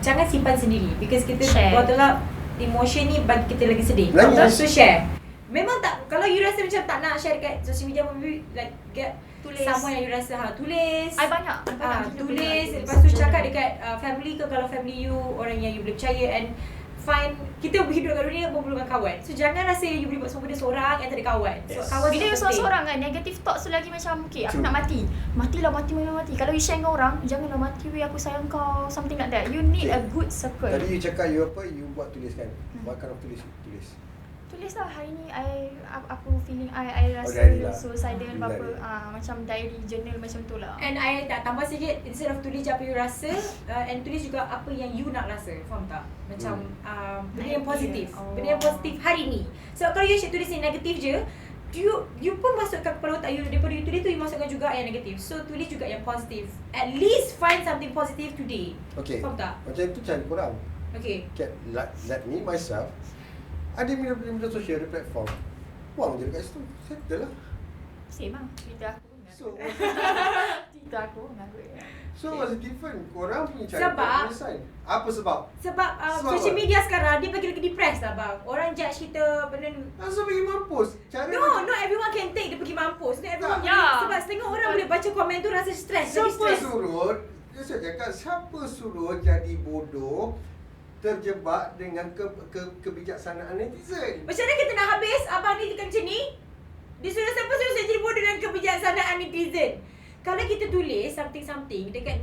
jangan simpan sendiri. Because kita Share. bottle up emotion ni bagi kita lagi sedih. Menangis. So share. Memang tak, kalau you rasa macam tak nak share dekat social media, maybe like get Tulis. someone yang you rasa tulis. I banyak gila Tulis, benda lepas tu cakap dekat family ke, kalau family you orang yang you boleh percaya, and find, kita hidup kat dunia memerlukan kawan. So jangan rasa you boleh buat semua benda seorang yang tak ada kawan. So Yes. kawan Bila tu you penting. seorang-seorang kan, negative thoughts tu lagi macam okay, aku True. nak mati. Matilah, mati. Kalau you share dengan orang, janganlah mati weh, aku sayang kau, something like that. You need Okay. a good circle. Tadi you cakap you apa, you buat tulis kan? What kind of tulis? Tulis lah hari ni aku feeling I rasa diary lah. suicidal Diary. apa macam diary, journal macam tu lah. And I tak tambah sikit, instead of tulis je apa you rasa, and tulis juga apa yang you nak rasa. Faham tak? Macam benda yang positif. Oh. Benda yang positif hari ni. So kalau you tulis yang negatif je, you pun masukkan kepala otak you, daripada you tulis tu you masukkan juga yang negatif. So tulis juga yang positif. At least find something positive today. Okay. Faham tak? Macam tu cari korang. Okay. Let me myself ada media sosial, ada platform. Buang je dekat situ. Settle lah. Same lah cerita aku dengan So cerita aku dengan aku. what's the difference? Korang punya cari Sebab- penyelesaian. Apa sebab? Sebab Sebab social apa? media sekarang dia bagi lagi depressed lah bang. Orang judge kita benda ni. Langsung pergi mampus. Cara No, not everyone can take dia pergi mampus. Not everyone Tak. boleh. Ya. Sebab setengah orang boleh baca komen tu rasa stres. Lagi Siapa stres. suruh? Saya cakap siapa suruh jadi bodoh terjebak dengan kebijaksanaan netizen? Macam mana kita nak habis abang ni tekan macam ni? Dia suruh siapa suruh saya jadi bodoh dengan kebijaksanaan netizen? Kalau kita tulis something dekat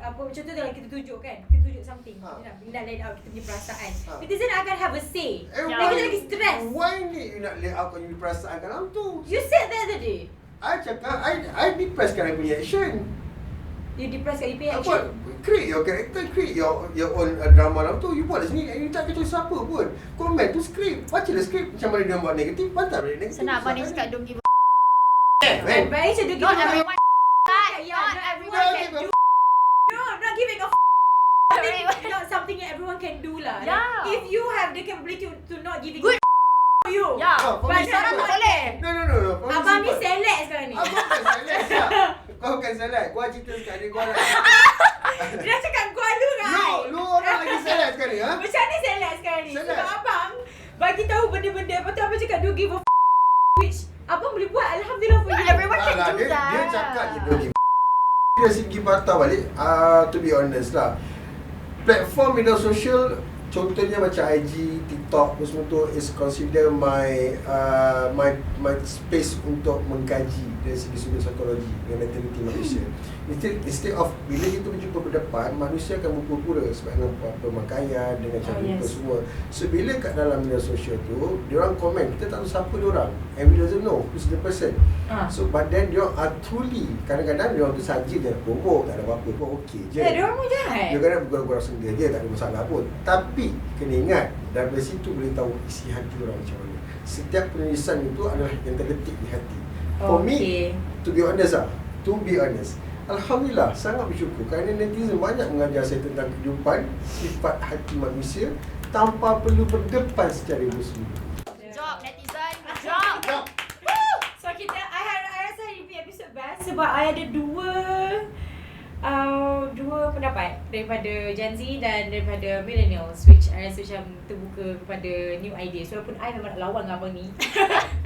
apa macam tu kalau kita tunjuk kan, kita tunjuk something, Ha. kita nak let out kita punya perasaan. Ha. Netizen akan have a say. Eh, Dan kita lagi stres. Why need you nak lay out kau punya perasaan dalam tu? You said that tadi. I cakap, I depress kan I punya action. You depressed kat you punya Apa? action. Create your character, create your own drama dalam tu. You buat sendiri, you tak kacau siapa pun. Komen tu skrip, baca lah skrip. Macam mana dia buat negatif, pantas balik negatif. Senang abang ni cakap don't give a Man. Baik je dia Not give a- everyone Yeah, not not everyone Well, can give a do. No, not giving a Everyone- not something that everyone can do lah. Yeah. Like, if you have the capability to not giving Good. a you. Ya, Oh, for But me seorang simple. tak boleh. No. For me Abang ni simple. select sekarang ni. Abang bukan select siap. Kau bukan select. Gua cerita sekarang ni, gua nak. Dia cakap gua lu kan. Lu orang lagi select sekarang ni, ha? Macam mana select sekarang ni? Select. Sebab abang bagi tahu benda-benda, lepas tu abang cakap do give a which abang boleh buat, alhamdulillah for Not you. everyone can Alah, do dia that. cakap je dia dia segi patah balik. To be honest lah, platform media sosial contohnya macam IG, TikTok apa semua tu is consider my space untuk mengkaji dari segi sudut psikologi dan mentaliti manusia. Instead of bila kita berjumpa berdepan, manusia akan berpura-pura sebab dengan pemakaian, dengan cara yes. semua. So bila kat dalam media sosial tu, diorang komen, kita tak tahu siapa diorang, and we doesn't know who's the person. So but then diorang are truly, kadang-kadang diorang tu saja je nak promote, tak ada apa-apa pun okey je. Dia orang pun jahat. Dia kadang bergurau-gurau sendiri je, tak ada masalah pun. Tapi kena ingat, dari situ boleh tahu isi hati orang macam mana. Setiap penulisan itu adalah yang terdetik di hati. For me, to be honest Alhamdulillah, sangat bersyukur kerana netizen banyak mengajar saya tentang kehidupan, sifat hati manusia tanpa perlu berdepan secara bersungguh. Job netizen, job. So kita, I rasa hari ni episode best sebab I ada dua dua pendapat daripada Gen Z dan daripada millennials, which I rasa macam terbuka kepada new ideas. Walaupun I memang nak lawan dengan abang ni.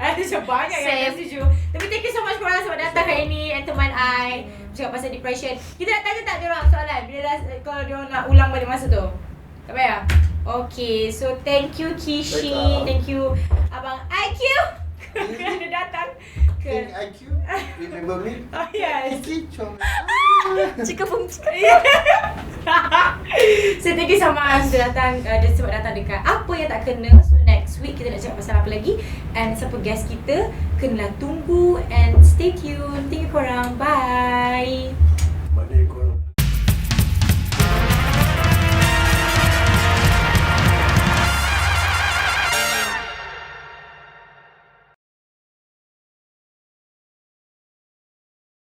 I rasa macam banyak yang tak setuju. Tapi thank you so much korang sebab datang hari ni, and teman I cakap pasal depression. Kita nak tanya tak diorang soalan bila dah, kalau diorang nak ulang balik masa tu? Tak payah? Okay, so thank you Kishi, thank you Abang IQ kerana datang ke IQ, remember me? Oh yes. Cika pun So thank you so much sudah datang, sebab datang dekat Apa Yang Tak Kena. So next week kita nak cakap pasal apa lagi, and siapa guest kita, kenalah tunggu and stay tuned. Thank you korang, bye.